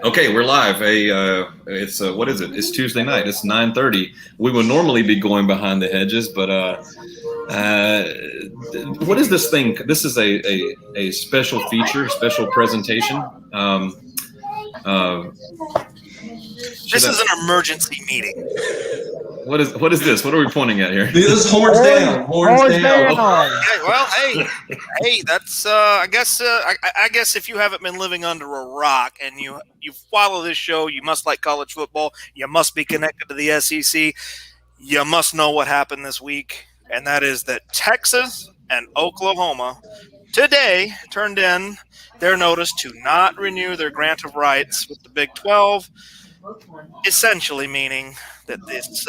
Okay, we're live. It's what is it? It's Tuesday night. It's 9:30. We would normally be going behind the hedges, but what is this thing? This is a special feature, special presentation. This is an emergency meeting. What is this? What are we pointing at here? This is horns down. Horns down. Okay, well, hey, that's I guess if you haven't been living under a rock and you follow this show, you must like college football. You must be connected to the SEC. You must know what happened this week, and that is that Texas and Oklahoma today turned in their notice to not renew their grant of rights with the Big 12, essentially meaning that this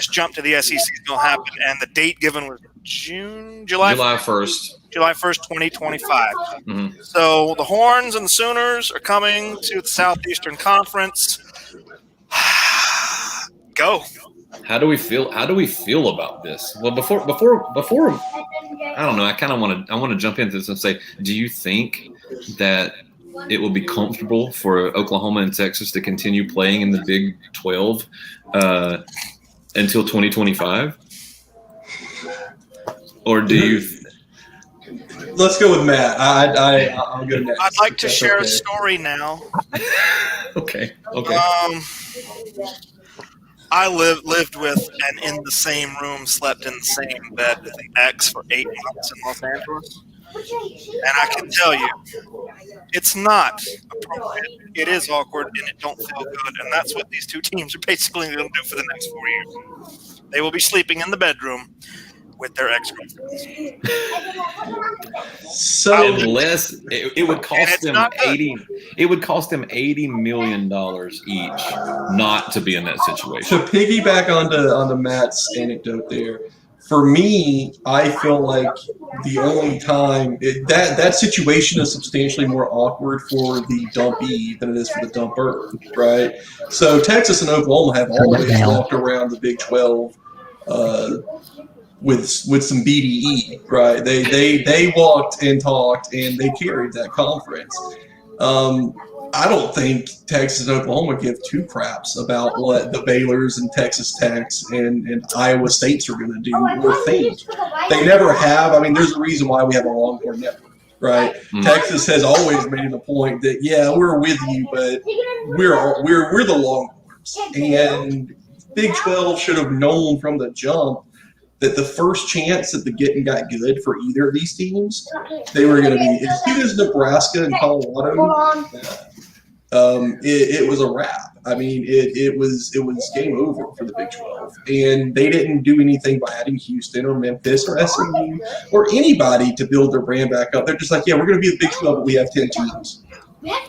jump to the SEC is going to happen, and the date given was July 1st. July 1st, 2025. Mm-hmm. So the Horns and the Sooners are coming to the Southeastern Conference. Go. How do we feel about this? Well, before I don't know. I want to jump into this and say, do you think that it will be comfortable for Oklahoma and Texas to continue playing in the Big 12 until 2025? Or do you? Let's go with Matt. I'll go next. I'd like to share a story now. Okay. I lived with and in the same room, slept in the same bed with an ex for 8 months in Los Angeles. And I can tell you, it's not appropriate. It is awkward, and it don't feel good. And that's what these two teams are basically going to do for the next 4 years. They will be sleeping in the bedroom with their ex-girlfriends. So unless it would cost them $80 million each not to be in that situation. To piggyback onto Matt's anecdote there, for me, I feel like the only time that situation is substantially more awkward for the dumpee than it is for the dumper, right? So Texas and Oklahoma have always walked around the Big 12 with some BDE, right? They walked and talked and they carried that conference. I don't think Texas and Oklahoma give two craps about what the Baylors and Texas Techs and Iowa States are going to do or think. They never have. I mean, there's a reason why we have a Longhorn network, right? Mm-hmm. Texas has always made the point that, yeah, we're with you, but we're the Longhorns. And Big 12 should have known from the jump that the first chance that the getting got good for either of these teams, they were going to be as good as Nebraska and Colorado. It was a wrap. I mean, it was game over for the Big 12, and they didn't do anything by adding Houston or Memphis or SMU or anybody to build their brand back up. They're just like, yeah, we're going to be the Big 12, but we have 10 teams.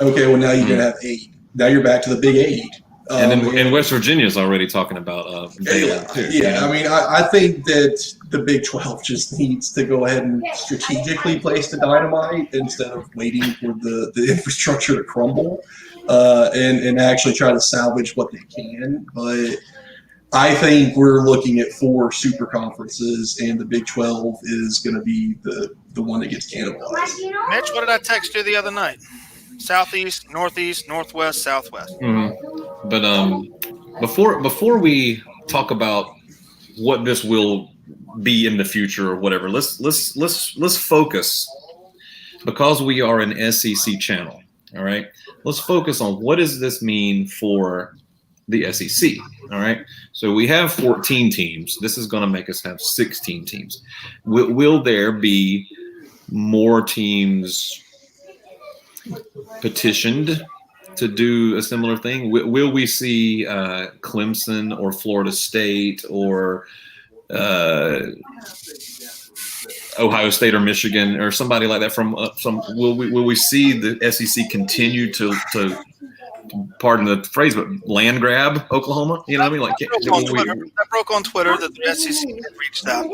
Okay, well now you're going to have 8. Now you're back to the Big 8. And West Virginia is already talking about Baylor too. Yeah, I mean, I think that the Big 12 just needs to go ahead and strategically place the dynamite instead of waiting for the infrastructure to crumble and actually try to salvage what they can. But I think we're looking at 4 super conferences, and the Big 12 is going to be the one that gets cannibalized. Mitch, what did I text you the other night? Southeast, Northeast, Northwest, Southwest. Mm-hmm. But before we talk about what this will be in the future or whatever, let's focus, because we are an SEC channel. All right, let's focus on what does this mean for the SEC. All right, so we have 14 teams. This is going to make us have 16 teams. Will there be more teams petitioned to do a similar thing? Will we see Clemson or Florida State or Ohio State or Michigan or somebody like that from some? Will we see the SEC continue to pardon the phrase, but land grab Oklahoma? You know what I mean? Like that broke on Twitter that the SEC had reached out.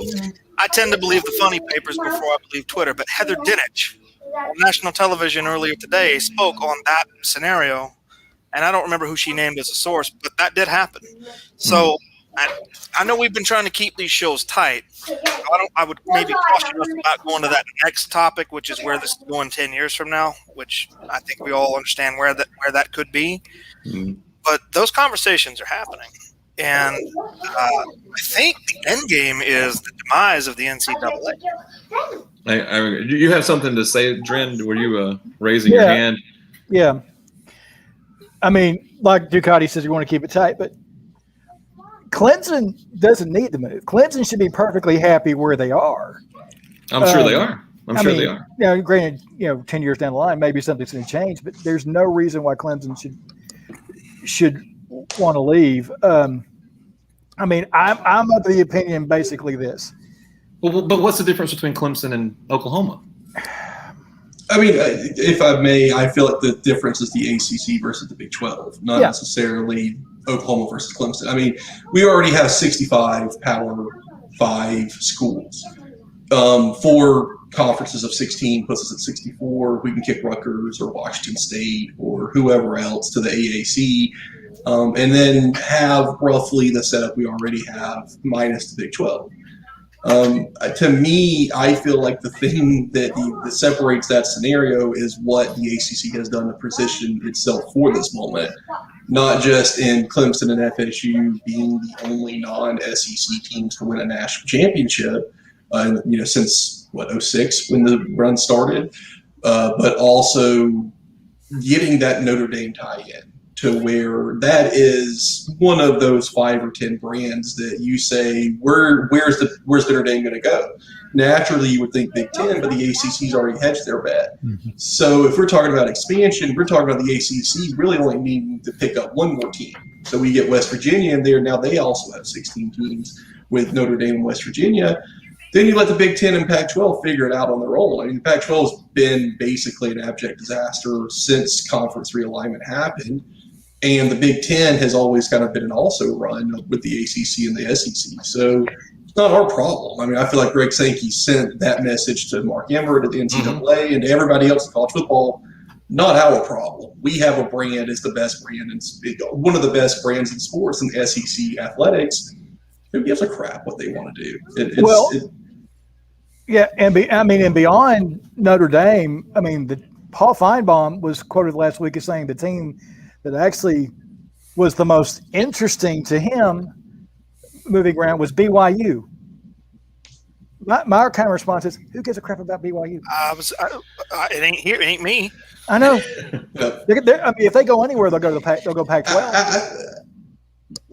I tend to believe the funny papers before I believe Twitter, but Heather Dinich on national television earlier today spoke on that scenario, and I don't remember who she named as a source, but that did happen. So I know we've been trying to keep these shows tight. I would maybe caution us about going to that next topic, which is where this is going 10 years from now, which I think we all understand where that could be. Mm. But those conversations are happening. And I think the end game is the demise of the NCAA. You have something to say, Dren? Were you raising your hand? Yeah. I mean, like Ducati says, you want to keep it tight, but Clemson doesn't need to move. Clemson should be perfectly happy where they are. I'm sure they are. I'm sure they are. You know, granted, 10 years down the line, maybe something's going to change, but there's no reason why Clemson should want to leave. I mean, I'm of the opinion basically this. Well, but what's the difference between Clemson and Oklahoma? I mean, if I may, I feel like the difference is the ACC versus the Big 12, not necessarily Oklahoma versus Clemson. I mean, we already have 65 Power 5 schools. 4 conferences of 16 puts us at 64. We can kick Rutgers or Washington State or whoever else to the AAC, and then have roughly the setup we already have minus the Big 12. To me, I feel like the thing that separates that scenario is what the ACC has done to position itself for this moment, not just in Clemson and FSU being the only non-SEC teams to win a national championship, since 2006 when the run started, but also getting that Notre Dame tie-in to where that is one of those 5 or 10 brands that you say, where's Notre Dame going to go? Naturally, you would think Big Ten, but the ACC's already hedged their bet. Mm-hmm. So if we're talking about expansion, we're talking about the ACC really only needing to pick up one more team. So we get West Virginia in there. Now they also have 16 teams with Notre Dame and West Virginia. Then you let the Big Ten and Pac-12 figure it out on their own. I mean, the Pac-12 has been basically an abject disaster since conference realignment happened. And the Big Ten has always kind of been an also run with the ACC and the SEC. So it's not our problem. I mean, I feel like Greg Sankey sent that message to Mark Emmert at the NCAA and to everybody else in college football. Not our problem. We have a brand as the best brand and one of the best brands in sports in SEC athletics. Who gives a crap what they want to do? And beyond Notre Dame, I mean, Paul Feinbaum was quoted last week as saying the team that actually was the most interesting to him moving around was BYU. My kind of response is, who gives a crap about BYU? It ain't here. It ain't me. I know. If they go anywhere, they'll go Pac-12.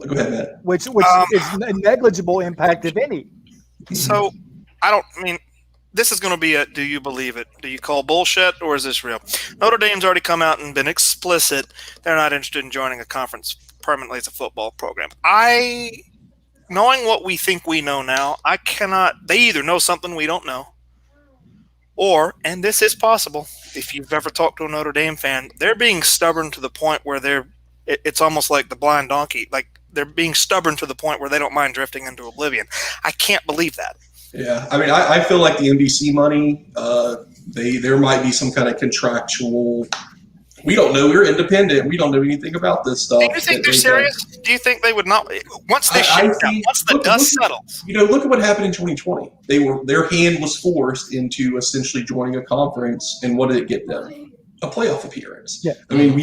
Go ahead, Matt. Which is a negligible impact, if any. So, this is going to be a do you believe it? Do you call bullshit or is this real? Notre Dame's already come out and been explicit. They're not interested in joining a conference permanently as a football program. Knowing what we think we know now, they either know something we don't know or, and this is possible, if you've ever talked to a Notre Dame fan, they're being stubborn to the point where it's almost like the blind donkey. Like they're being stubborn to the point where they don't mind drifting into oblivion. I can't believe that. Yeah, I mean, I feel like the NBC money, there might be some kind of contractual. We don't know. We're independent. We don't know anything about this stuff. Do you think they're serious? Do you think they would not? Once they once the dust settles. Look at what happened in 2020. Their hand was forced into essentially joining a conference, and what did it get them? A playoff appearance. Yeah. I mean,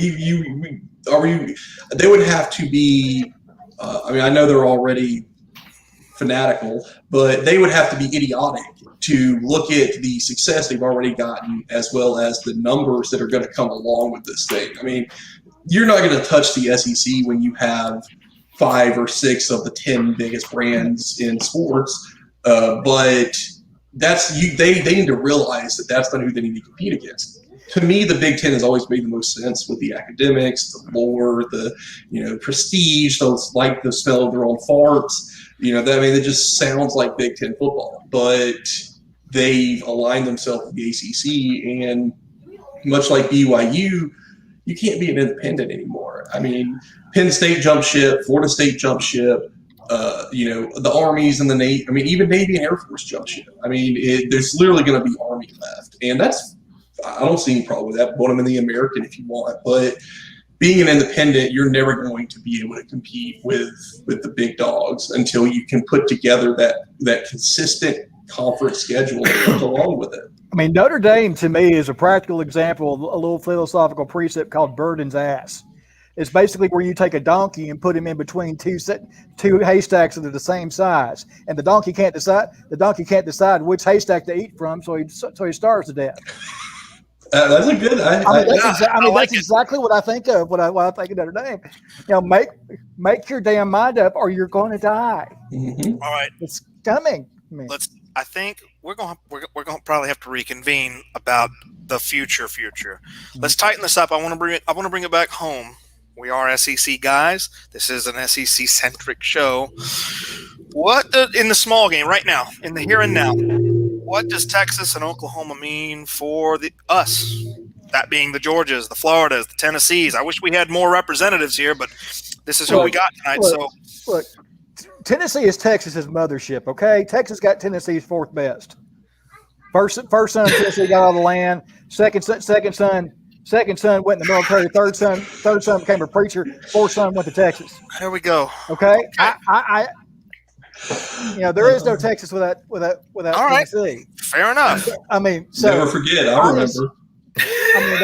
they would have to be. I know they're already fanatical, but they would have to be idiotic to look at the success they've already gotten as well as the numbers that are going to come along with this thing. I mean, you're not going to touch the SEC when you have 5 or 6 of the 10 biggest brands in sports, but they need to realize that that's not who they need to compete against. To me, the Big Ten has always made the most sense with the academics, the lore, the prestige, those like the smell of their own farts. It just sounds like Big Ten football, but they've aligned themselves with the ACC, and much like BYU, you can't be an independent anymore. I mean, Penn State jumped ship, Florida State jumped ship, the Armies and the Navy. I mean, even Navy and Air Force jumped ship. I mean, there's literally going to be Army left, and I don't see any problem with that. Put them in the American if you want, but being an independent, you're never going to be able to compete with the big dogs until you can put together that consistent conference schedule that goes along with it. I mean, Notre Dame to me is a practical example of a little philosophical precept called Burden's ass. It's basically where you take a donkey and put him in between two haystacks that are the same size, and the donkey can't decide which haystack to eat from, so he starves to death. That's a good. That's exactly what I think of when I think of Notre Dame. Make your damn mind up, or you're going to die. Mm-hmm. All right, it's coming. I think we're going to probably have to reconvene about the future. Let's tighten this up. I want to bring it back home. We are SEC guys. This is an SEC centric show. In the small game right now, in the here and now, what does Texas and Oklahoma mean for us? That being the Georgias, the Floridas, the Tennessees. I wish we had more representatives here, but this is who we got tonight. Look, Tennessee is Texas's mothership. Okay, Texas got Tennessee's fourth best. First son Tennessee got out of the land. Second son went in the military. Third son became a preacher. Fourth son went to Texas. There we go. Okay, there is no Texas without All right. Tennessee. Fair enough. I mean, so never forget. I remember. I mean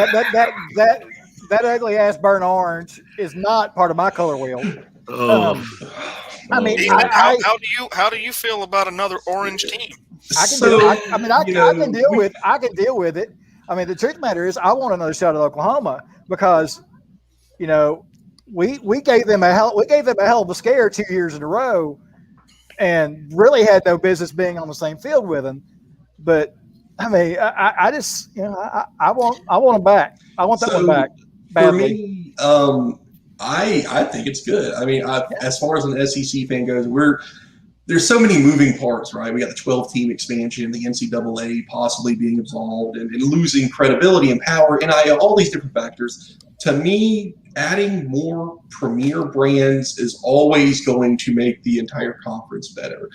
that ugly ass burnt orange is not part of my color wheel. I mean, how do you feel about another orange team? I can deal with it. I mean, the truth of the matter is, I want another shot at Oklahoma because, we gave them a hell of a scare 2 years in a row, and really had no business being on the same field with them. But I mean, I just I want them back. I want that one back badly. For me, I think it's good. I mean, as far as an SEC fan goes, there's so many moving parts, right? We got the 12-team expansion, the NCAA possibly being absolved, and losing credibility and power, and all these different factors. To me, adding more premier brands is always going to make the entire conference better.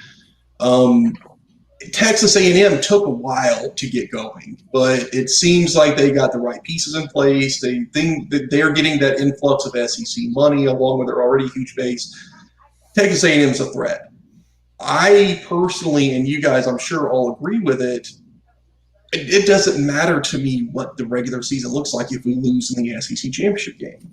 Texas A&M took a while to get going, but it seems like they got the right pieces in place. They think that they're getting that influx of SEC money along with their already huge base. Texas A&M is a threat. I personally, and you guys I'm sure all agree with it, it doesn't matter to me what the regular season looks like if we lose in the SEC championship game.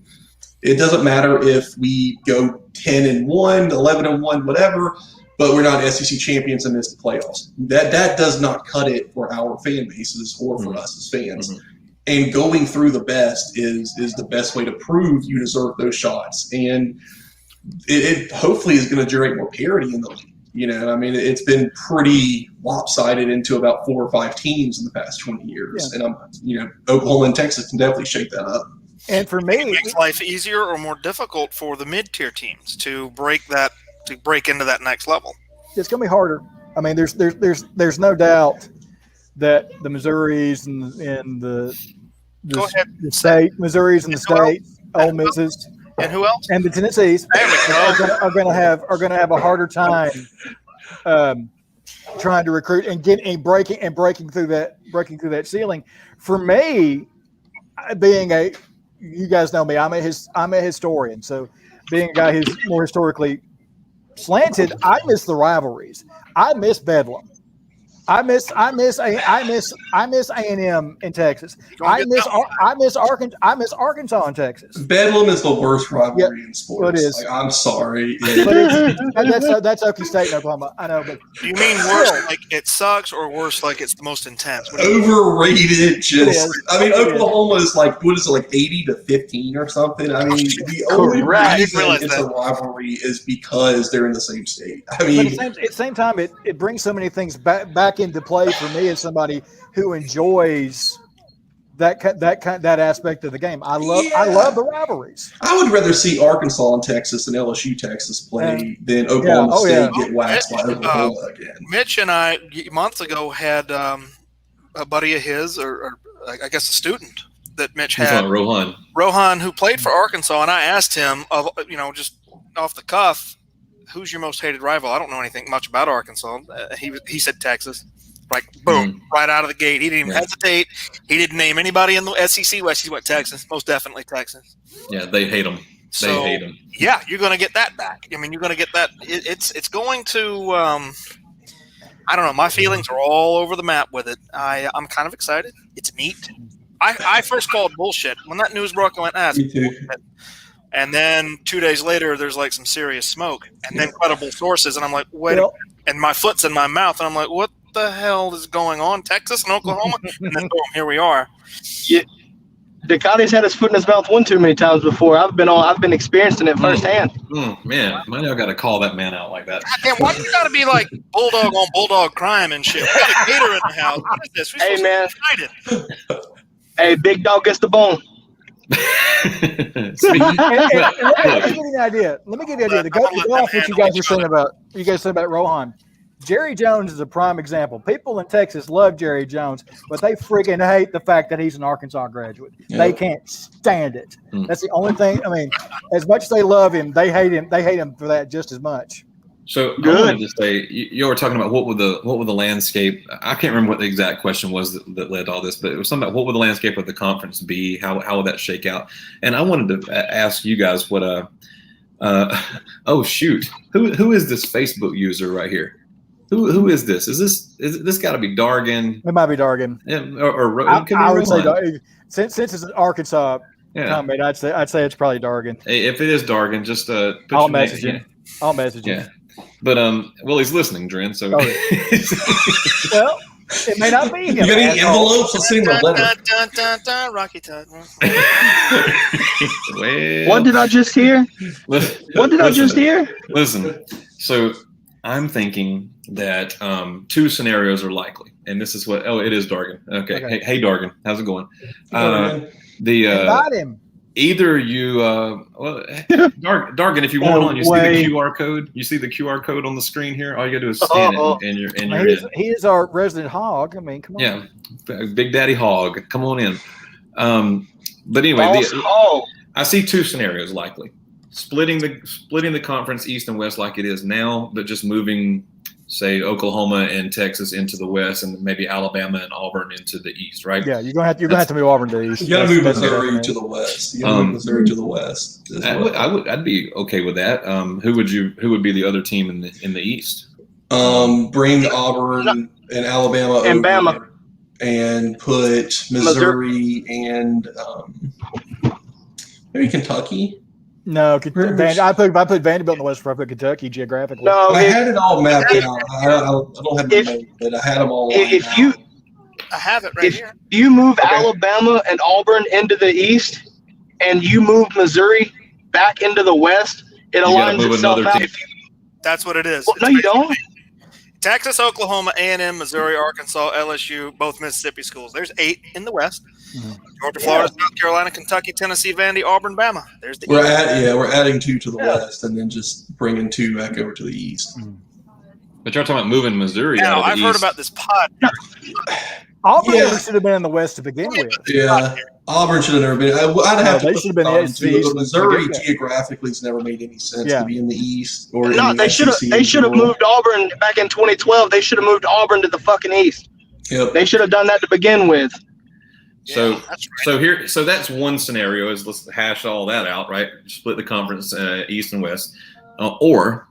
It doesn't matter if we go 10-1, 11-1, whatever, but we're not SEC champions and miss the playoffs. That does not cut it for our fan bases or for us as fans. Mm-hmm. And going through the best is the best way to prove you deserve those shots. And it hopefully is going to generate more parity in the league. I mean, it's been pretty lopsided into about 4 or 5 teams in the past 20 years. Yeah. And Oklahoma and Texas can definitely shake that up. And for me, it makes life easier or more difficult for the mid-tier teams to break into that next level. It's going to be harder. I mean, there's no doubt that the Missouris and the state, Missouris and the state, Ole Misses. And who else? And the Tennessees are going to have a harder time trying to recruit and breaking through that ceiling. For me, you guys know me, I'm a historian. So being a guy who's more historically slanted, I miss the rivalries. I miss Bedlam. I miss A&M in Texas. I miss Arkansas in Texas. Bedlam is the worst rivalry in sports. It is. I'm sorry. That's Okie State and Oklahoma. I know, but do you mean worse like it sucks or worse like it's the most intense? Overrated. Oklahoma is like, what is it, like 80-15 or something? I mean, the only reason it's a rivalry is because they're in the same state. I mean, but at the same time, it brings so many things back into play for me as somebody who enjoys that aspect of the game. I love the rivalries. I would rather see Arkansas and Texas and LSU Texas play than Oklahoma State get waxed by Oklahoma again. Mitch and I months ago had a buddy of his, or I guess a student that Mitch had, Rohan, who played for Arkansas, and I asked him, just off the cuff, who's your most hated rival? I don't know anything much about Arkansas. He said Texas. Like, boom, right out of the gate. He didn't even hesitate. He didn't name anybody in the SEC West. He went Texans, most definitely Texans. Yeah, they hate him. They hate him. Yeah, you're going to get that back. I mean, you're going to get that. It's going to. I don't know. My feelings are all over the map with it. I'm kind of excited. It's neat. I first called bullshit when that news broke. I went, Me too. bullshit. And then 2 days later, there's like some serious smoke, and then credible sources, and I'm like, wait. And my foot's in my mouth, and I'm like, what the hell is going on? Texas and Oklahoma, and then boom, here we are. Yeah. Ducati's had his foot in his mouth one too many times before. I've been experiencing it firsthand. Man, I got to call that man out like that. Goddamn, why do you got to be like bulldog on bulldog crime and shit? We got a gator in the house. What is this? Hey, man. Excited. Hey, big dog gets the bone. Let me give you an idea. Let me give you an idea. To go off what you guys are saying about Rohan. Jerry Jones is a prime example. People in Texas love Jerry Jones, but they freaking hate the fact that he's an Arkansas graduate. Yeah. They can't stand it. That's the only thing. I mean, as much as they love him, they hate him. They hate him for that just as much. So I wanted to say, you were talking about what would the landscape. I can't remember what the exact question was that led to all this, but it was something about what would the landscape of the conference be? How would that shake out? And I wanted to ask you guys what oh shoot, who is this Facebook user right here? Who is this? Is this got to be Dargan? It might be Dargan. I would say Dargan. Since it's an Arkansas comment, I'd say it's probably Dargan. Hey, if it is Dargan, just I'll message him. I'll message him. But well, he's listening, Dren. So well, it may not be him. You got any envelopes? Let's send him a letter. Rocky Tut. What did I just hear? Listen, so I'm thinking that two scenarios are likely, and this is what. Oh, it is Dargan. Okay. Hey, Dargan, how's it going? Invite him. Either you, Dargan, if you want on, you see the QR code. You see the QR code on the screen here. All you got to do is scan it, and you're in. He is our resident hog. I mean, come on. Yeah, Big Daddy Hog, come on in. But anyway, I see two scenarios likely: splitting the conference east and west like it is now, but just moving, say, Oklahoma and Texas into the west, and maybe Alabama and Auburn into the east, right? Yeah, you're gonna have to move Auburn to the east. You got to move Missouri to the west. You got to move Missouri to the west. I'd be okay with that. Who would be the other team in the east? Bring Auburn and Alabama and over Bama, and put Missouri and maybe Kentucky. No, I put Vanderbilt in the west before I put Kentucky geographically. No, I had it all mapped out. I don't have the name, but I had them all. I have it right here. If you move Alabama and Auburn into the east, and you move Missouri back into the west, it aligns itself out. That's what it is. Well, no, you don't. Texas, Oklahoma, A&M, Missouri, Arkansas, LSU, both Mississippi schools. There's 8 in the west. Mm-hmm. Georgia, Florida, South Carolina, Kentucky, Tennessee, Vandy, Auburn, Bama. There's the we're adding 2 to the west, and then just bringing 2 back over to the east. Mm-hmm. But you're talking about moving Missouri. Yeah, I've heard about this pod. Auburn should have been in the west to begin with. Yeah, Auburn should have never been. I'd have to. They should have been in the east. Missouri geographically has never made any sense to be in the east. Or no, they should have moved Auburn back in 2012. They should have moved Auburn to the fucking east. Yep. They should have done that to begin with. So that's one scenario. Is let's hash all that out, right? Split the conference east and west, or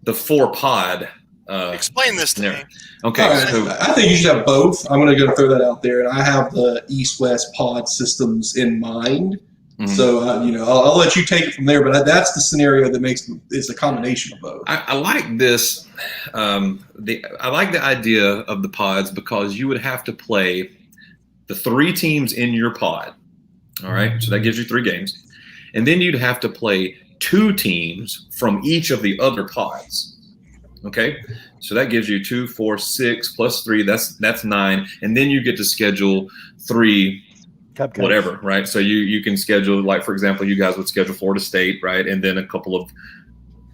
the 4-pod. Explain this to me. Okay, right, so I think you should have both. I'm going to go throw that out there, and I have the east-west pod systems in mind. Mm-hmm. So I'll let you take it from there. But that's the scenario that it's a combination of both. I like this. I like the idea of the pods because you would have to play the 3 teams in your pod. All right, so that gives you 3 games, and then you'd have to play 2 teams from each of the other pods. Okay, so that gives you 2, 4, 6 plus 3. That's 9, and then you get to schedule 3 cupcakes. Whatever, right? So you can schedule, like, for example, you guys would schedule Florida State, right, and then a couple of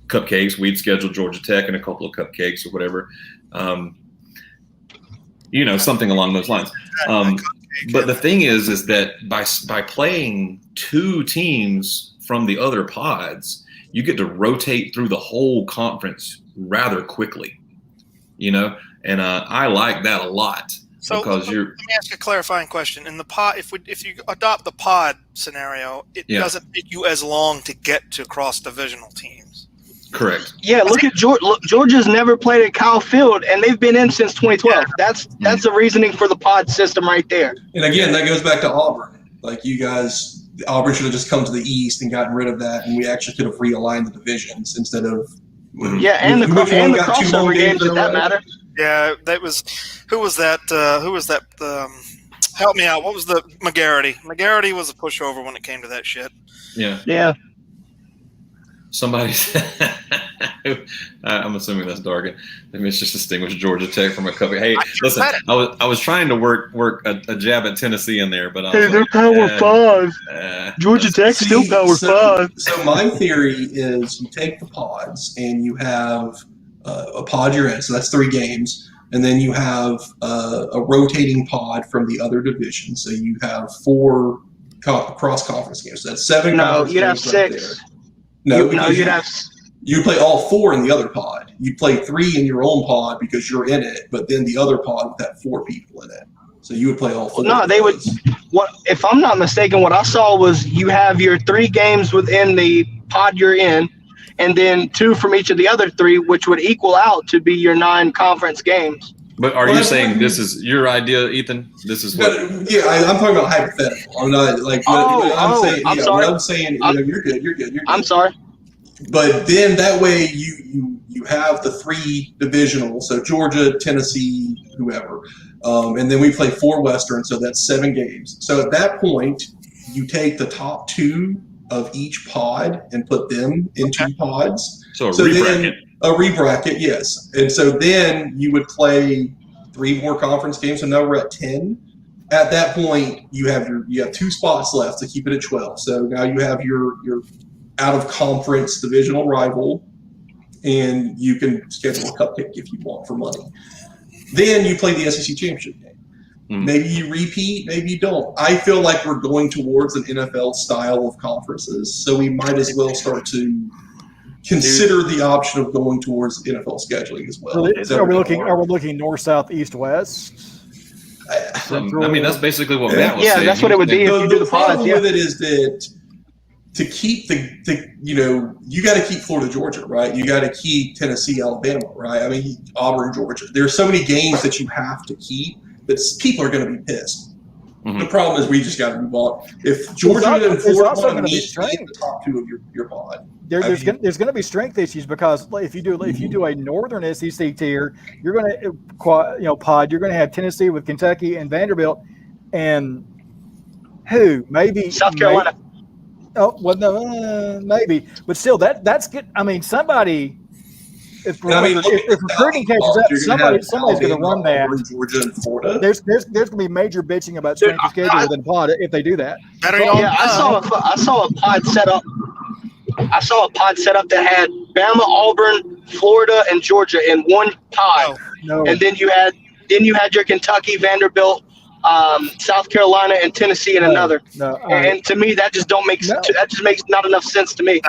cupcakes. We'd schedule Georgia Tech and a couple of cupcakes or whatever, something along those lines. But the thing is that by playing 2 teams from the other pods, you get to rotate through the whole conference rather quickly. and I like that a lot. So because let me ask a clarifying question. In the pod, if you adopt the pod scenario, it doesn't take you as long to get to cross-divisional teams. Correct. Yeah, look at Georgia. Look, Georgia's never played at Kyle Field, and they've been in since 2012. That's the reasoning for the pod system right there. And again, that goes back to Auburn. Like you guys, Auburn should have just come to the East and gotten rid of that, and we actually could have realigned the divisions instead of. And the crossover games at that matter. Yeah, that was. Who was that? Help me out. What was the McGarity? McGarity was a pushover when it came to that shit. Yeah. Somebody I'm assuming that's Dargan. Maybe it's just distinguished Georgia Tech from a couple. Hey, listen, I was trying to work a jab at Tennessee in there, but I was they're Power 5. Georgia Tech still Power 5. So my theory is you take the pods and you have a pod you're in, so that's 3 games, and then you have a rotating pod from the other division. So you have 4 cross-conference games. So that's 7. No, you'd have 6. You'd have. You play all 4 in the other pod. You play 3 in your own pod because you're in it, but then the other pod would have 4 people in it. So you would play all 4. No, they would. What if I'm not mistaken? What I saw was you have your 3 games within the pod you're in, and then 2 from each of the other 3, which would equal out to be your 9 conference games. But are you saying this is your idea, Ethan? This is what? I'm talking about hypothetical. I'm not like. I'm sorry. What I'm saying, you're good. I'm sorry. But then that way you have the 3 divisional, so Georgia, Tennessee, whoever, and then we play 4 Western, so that's 7 games. So at that point, you take the top 2 of each pod and put them in 2 pods. So rebracket. Then a rebracket, yes. And so then you would play 3 more conference games, so now we're at 10. At that point, you have 2 spots left to keep it at 12. So now you have your out of conference divisional rival, and you can schedule a cupcake if you want for money. Then you play the SEC championship game. Maybe you repeat, maybe you don't. I feel like we're going towards an NFL style of conferences, so we might as well start to consider the option of going towards NFL scheduling as well. Are we looking north, south, east, west? I mean, that's basically what Matt was saying. Yeah, that's what it would be if you do the pods. The problem with it is that to keep you got to keep Florida, Georgia, right? You got to keep Tennessee, Alabama, right? I mean, Auburn, Georgia. There's so many games that you have to keep that people are going to be pissed. The problem is we just got to move on. If Georgia and Florida want to meet in the top 2 of your pod, there's going to be strength issues because if you do a northern SEC tier, you're going to pod. You're going to have Tennessee with Kentucky and Vanderbilt, and maybe South Carolina. Maybe, but still, that's good. I mean, somebody. If recruiting catches up, somebody's going to run that. Georgia and Florida. There's going to be major bitching about strength of schedule within pod if they do that. I saw a pod set up. I saw a pod set up that had Bama, Auburn, Florida, and Georgia in one pod. No. And then you had your Kentucky, Vanderbilt, South Carolina, and Tennessee in another. And to me, that just that just makes not enough sense to me.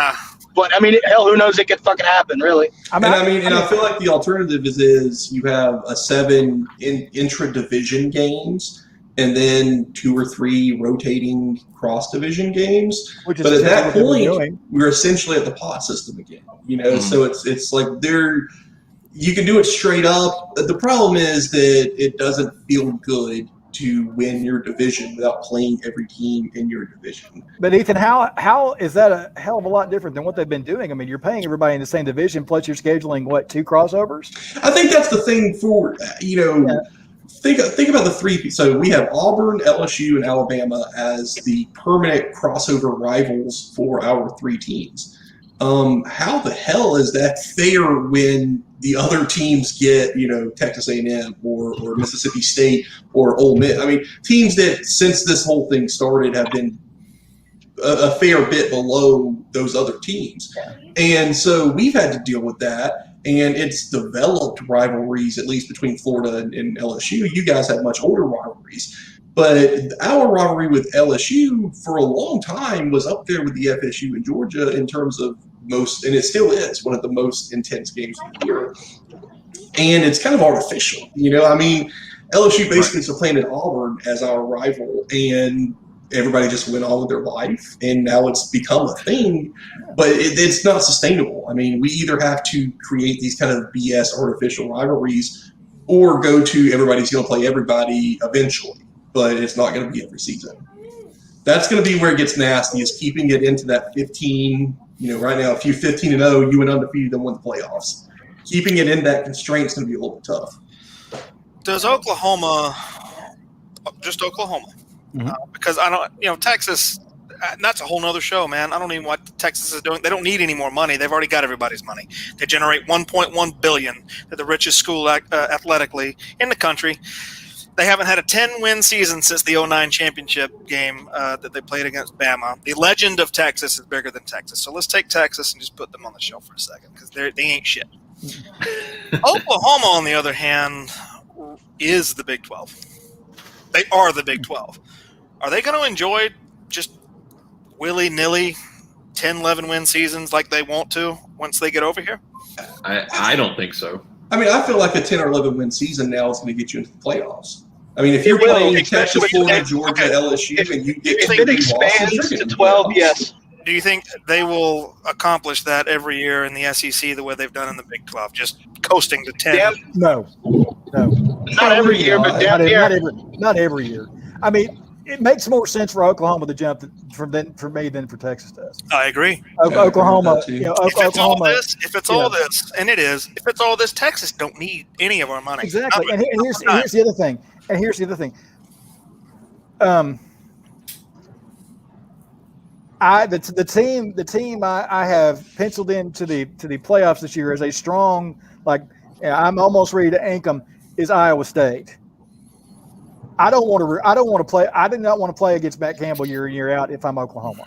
But I mean, hell, who knows? It could fucking happen, really. I feel like the alternative is you have a 7 intra-division games, and then 2 or 3 rotating cross-division games. But at that point, we're essentially at the pod system again. So it's like you can do it straight up. The problem is that it doesn't feel good to win your division without playing every team in your division. But Ethan, how is that a hell of a lot different than what they've been doing? I mean, you're paying everybody in the same division, plus you're scheduling 2 crossovers? I think that's the thing for think about the 3. So we have Auburn, LSU, and Alabama as the permanent crossover rivals for our 3 teams. How the hell is that fair when the other teams get, Texas A&M or Mississippi State or Ole Miss? I mean, teams that since this whole thing started have been a fair bit below those other teams. And so we've had to deal with that. And it's developed rivalries, at least between Florida and LSU. You guys have much older rivalries. But our rivalry with LSU for a long time was up there with the FSU and Georgia in terms of and it still is one of the most intense games of the year. and it's kind of artificial. I mean, LSU basically supplanted Auburn as our rival, and everybody just went on with their life, and now it's become a thing, but it's not sustainable. I mean, we either have to create these kind of BS artificial rivalries or go to everybody's going to play everybody eventually, but it's not going to be every season. That's going to be where it gets nasty, is keeping it into that 15, right now, if you 15-0, you went undefeated and won the playoffs. Keeping it in that constraint is going to be a little bit tough. Does Oklahoma, just Oklahoma, because I don't, Texas, that's a whole nother show, man. I don't even know what Texas is doing. They don't need any more money. They've already got everybody's money. They generate $1.1 billion. They're the richest school athletically in the country. They haven't had a 10-win season since the 2009 championship game that they played against Bama. The legend of Texas is bigger than Texas. So let's take Texas and just put them on the shelf for a second, because they ain't shit. Oklahoma, on the other hand, is the Big 12. They are the Big 12. Are they going to enjoy just willy-nilly 10, 11-win seasons like they want to once they get over here? I don't think so. I mean, I feel like a 10 or 11-win season now is going to get you into the playoffs. I mean, if you're playing Texas, Florida, Georgia, LSU, and you get if it expands to 12, yes. Do you think they will accomplish that every year in the SEC the way they've done in the Big 12, just coasting to 10? No. Not every year, but damn near. Not every year. I mean, it makes more sense for Oklahoma to jump for me than for Texas does. I agree. Oklahoma, if it's all this, and it is, if it's all this, Texas don't need any of our money. Exactly. And here's the other thing. The team I have penciled into the playoffs this year as a strong, I'm almost ready to ink them, is Iowa State. I do not want to play against Matt Campbell year in, year out if I'm Oklahoma.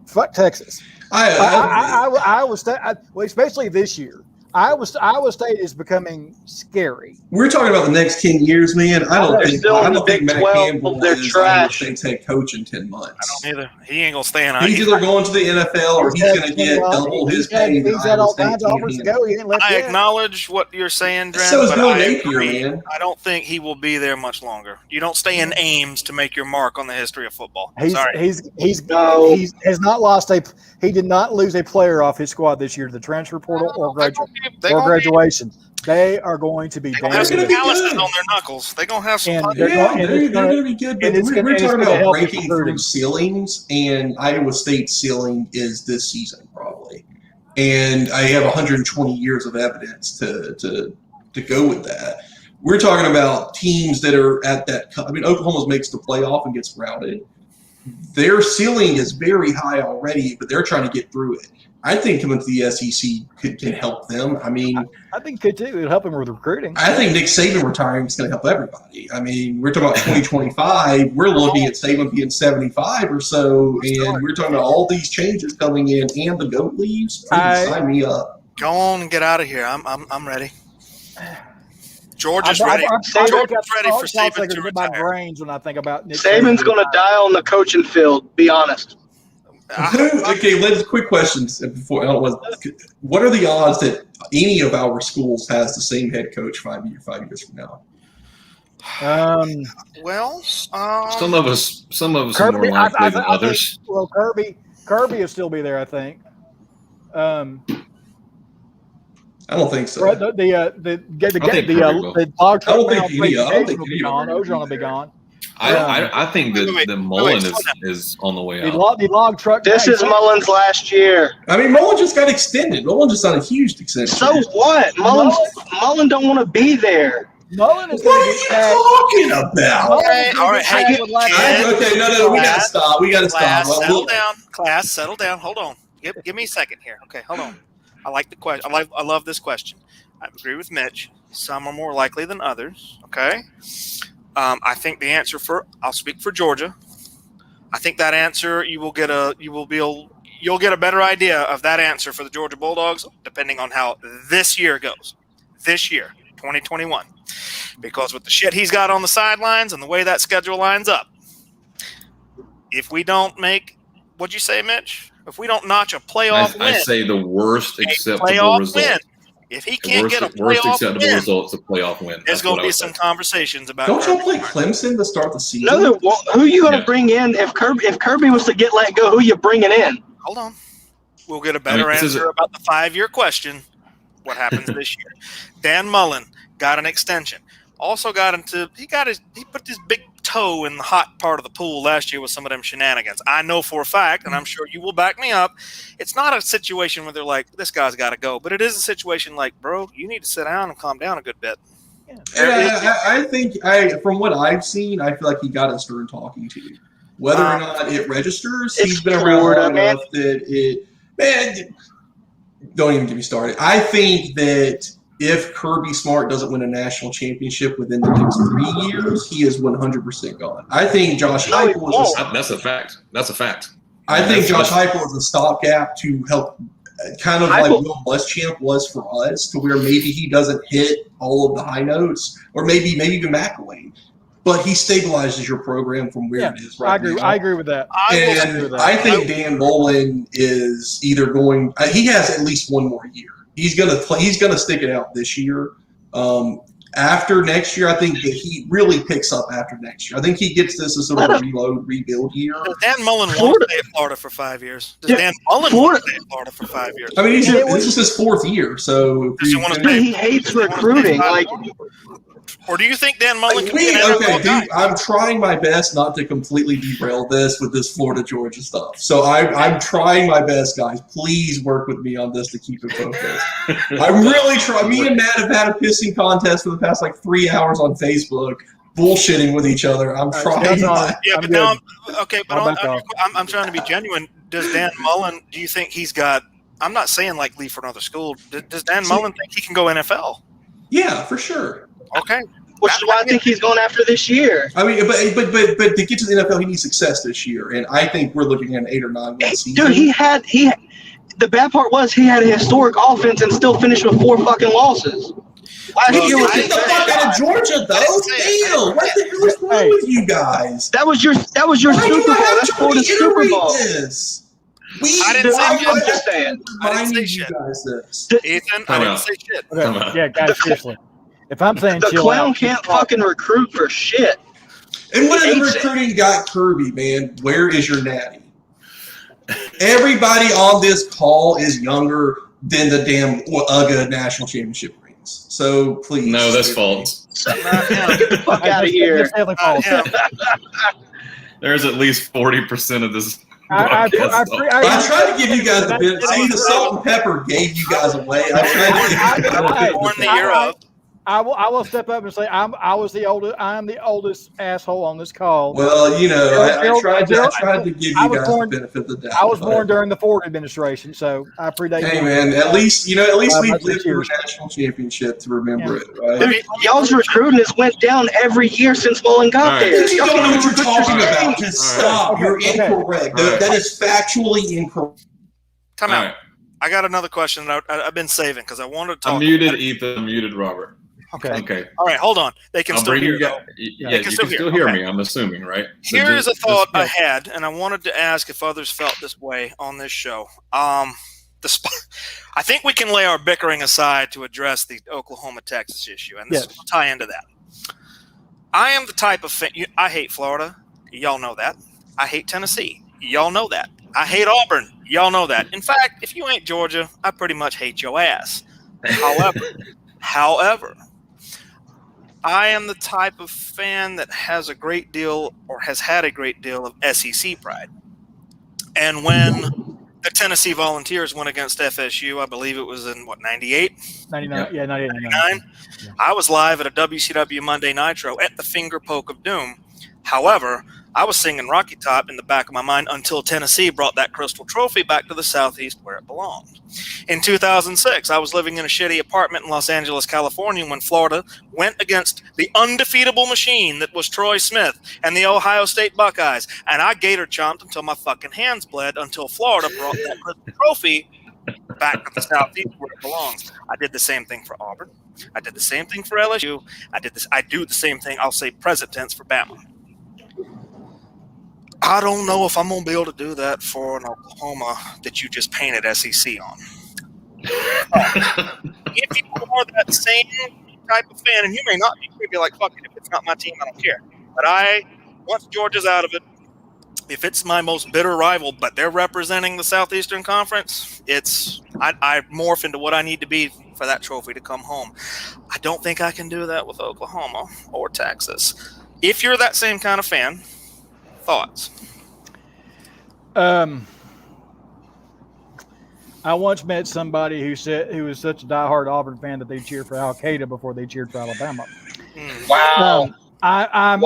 Fuck Texas. Iowa State, especially this year. Iowa State is becoming scary. We're talking about the next 10 years, man. I don't think Matt Campbell is Iowa State's head coach in 10 months. I don't either. He ain't going to stay in Iowa. He's either going to the NFL or he's going to get double his pay. He's had all kinds of offers to go. He didn't let I acknowledge what you're saying, Dren, so is but Bill I Napier, agree. man. I don't think he will be there much longer. You don't stay in Ames to make your mark on the history of football. He has not lost he did not lose a player off his squad this year to the transfer portal or graduation. They are going to be damn good. They're going to be calluses on their knuckles. They're going to have some. They're going to be good. But we're talking about breaking through ceilings, and Iowa State's ceiling is this season probably. And I have 120 years of evidence to go with that. We're talking about teams that are at that. I mean, Oklahoma makes the playoff and gets routed. Their ceiling is very high already, but they're trying to get through it. I think coming to the SEC can help them. I mean, I think it could too. It'll help them with recruiting. I think Nick Saban retiring is going to help everybody. I mean, we're talking about 2025. We're looking at Saban being 75 or so, and we're talking about all these changes coming in, and the GOAT leaves. Sign me up. Go on and get out of here. I'm ready. Georgia's ready. Georgia's ready for Saban to retire. My brains when I think about Nick Saban's going to die on the coaching field. Be honest. Okay, let's quick questions before. What are the odds that any of our schools has the same head coach 5 years from now? Some of us are more likely than others. Well, Kirby will still be there, I think. I don't think so. The log truck will be gone. Ogeron will be gone. I think that Mullen is on the way out. The log truck. This is Mullen's last year. I mean, Mullen just got extended. Mullen just on a huge extension. So what? Mullen don't want to be there. Mullen is. What are you talking about? All right. Hey, okay, no. We got to stop. Class, settle down. Hold on. Give me a second here. Okay, hold on. I like the question. I love this question. I agree with Mitch. Some are more likely than others. Okay. I think the answer I'll speak for Georgia. I think that answer you'll get a better idea of that answer for the Georgia Bulldogs depending on how this year goes. This year, 2021. Because with the shit he's got on the sidelines and the way that schedule lines up, if we don't make, what'd you say, Mitch? If we don't notch a playoff win. I say the worst acceptable result. If he can't get a worst playoff acceptable win, results, a playoff win. there's going to be some conversations about. Don't y'all play Clemson to start the season? No, who are you going to bring in if Kirby was to get let go? Who are you bringing in? Hold on, we'll get a better answer about the 5-year question. What happens this year? Dan Mullen got an extension. Also he put his big toe in the hot part of the pool last year with some of them shenanigans. I know for a fact, and I'm sure you will back me up, it's not a situation where they're like, this guy's got to go, but it is a situation like, bro, you need to sit down and calm down a good bit. I think from what I've seen, I feel like he got his turn talking to you. Whether or not it registers, he's been around long enough that it. Man, don't even get me started. I think that if Kirby Smart doesn't win a national championship within the next 3 years, he is 100% gone. I think Josh Heupel is that's a fact. That's a fact. I think Josh Heupel is a stopgap to help, kind of like Will Muschamp was for us, to where maybe he doesn't hit all of the high notes, or maybe even McElwain, but he stabilizes your program from where it is right now. I agree with that. I think Dan Mullen is either going. He has at least one more year. He's gonna play. He's gonna stick it out this year. After next year, I think that he really picks up after next year. I think he gets this as sort of a rebuild year. Does Dan Mullen want to stay at Florida for 5 years? Does Dan Mullen want to stay at Florida for 5 years? I mean, this is his 4th year, so he hates recruiting. Or do you think Dan Mullen can be an NFL guy? I'm trying my best not to completely derail this with this Florida Georgia stuff. So I'm trying my best, guys. Please work with me on this to keep it focused. I'm really trying. Me and Matt have had a pissing contest for the past 3 hours on Facebook, bullshitting with each other. I'm trying. But now, I'm trying to be genuine. Does Dan Mullen? Do you think he's got? I'm not saying leave for another school. Does Dan Mullen think he can go NFL? Yeah, for sure. Okay. Which is why I think he's going after this year. I mean, but to get to the NFL, he needs success this year, and I think we're looking at an 8 or 9 win season. Dude, the bad part was he had a historic offense and still finished with 4 fucking losses. Get the fuck out of Georgia, though. Damn, what the hell is wrong with you guys? That was your Super Bowl. That's Florida's Super Bowl. I didn't say shit. Ethan, I didn't say shit. Okay. Yeah, guys, seriously. If I'm saying the clown can't fucking recruit for shit. And what if the recruiting got Kirby, man? Where is your natty? Everybody on this call is younger than the damn UGA national championship rings. So please. No, that's false. Get the fuck out of here. There's at least 40% of this. I tried to give you guys a bit. See, the salt and pepper gave you guys away. I tried to give I will step up and say I'm the oldest asshole on this call. Well, I tried to give you guys the benefit of the doubt. I was born during the Ford administration, so I predate. Hey man, at least we've lived through a national championship to remember it, right? Y'all's recruiting has went down every year since Mullen got there. You don't know what you're talking about. Just stop. You're incorrect. That is factually incorrect. Come out. I got another question that I've been saving because I wanted to talk. I muted Ethan. I muted Robert. Okay. All right. Hold on. They can still hear you. Yeah, you can still hear me. I'm assuming, right? Here is a thought I had, and I wanted to ask if others felt this way on this show. I think we can lay our bickering aside to address the Oklahoma-Texas issue, and this will tie into that. I am the type of fan. I hate Florida. Y'all know that. I hate Tennessee. Y'all know that. I hate Auburn. Y'all know that. In fact, if you ain't Georgia, I pretty much hate your ass. However, I am the type of fan that has a great deal or has had a great deal of SEC pride. And when the Tennessee Volunteers went against FSU, I believe it was in, 98? 99, yeah, 98. 99. Yeah. I was live at a WCW Monday Nitro at the Finger Poke of Doom. However, I was singing Rocky Top in the back of my mind until Tennessee brought that Crystal Trophy back to the Southeast where it belonged. In 2006, I was living in a shitty apartment in Los Angeles, California, when Florida went against the undefeatable machine that was Troy Smith and the Ohio State Buckeyes. And I gator chomped until my fucking hands bled until Florida brought that Crystal Trophy back to the Southeast where it belongs. I did the same thing for Auburn. I did the same thing for LSU. I do the same thing, I'll say present tense, for Bama. I don't know if I'm going to be able to do that for an Oklahoma that you just painted SEC on. If you are that same type of fan, and you may not, you may be like, fuck it, if it's not my team, I don't care. But once Georgia's out of it, if it's my most bitter rival, but they're representing the Southeastern Conference, I morph into what I need to be for that trophy to come home. I don't think I can do that with Oklahoma or Texas. If you're that same kind of fan, thoughts? I once met somebody who was such a diehard Auburn fan that they cheered for Al Qaeda before they cheered for Alabama. Wow. I'm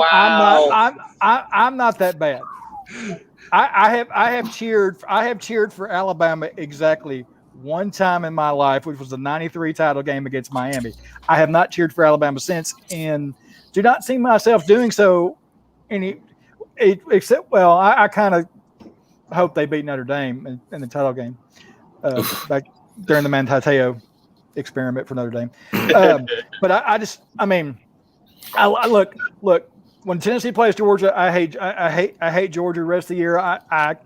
not that bad. I have cheered for Alabama exactly one time in my life, which was the '93 title game against Miami. I have not cheered for Alabama since, and do not see myself doing so except I kind of hope they beat Notre Dame in the title game back during the Mantateo experiment for Notre Dame. But I look. When Tennessee plays Georgia, I hate Georgia the rest of the year. I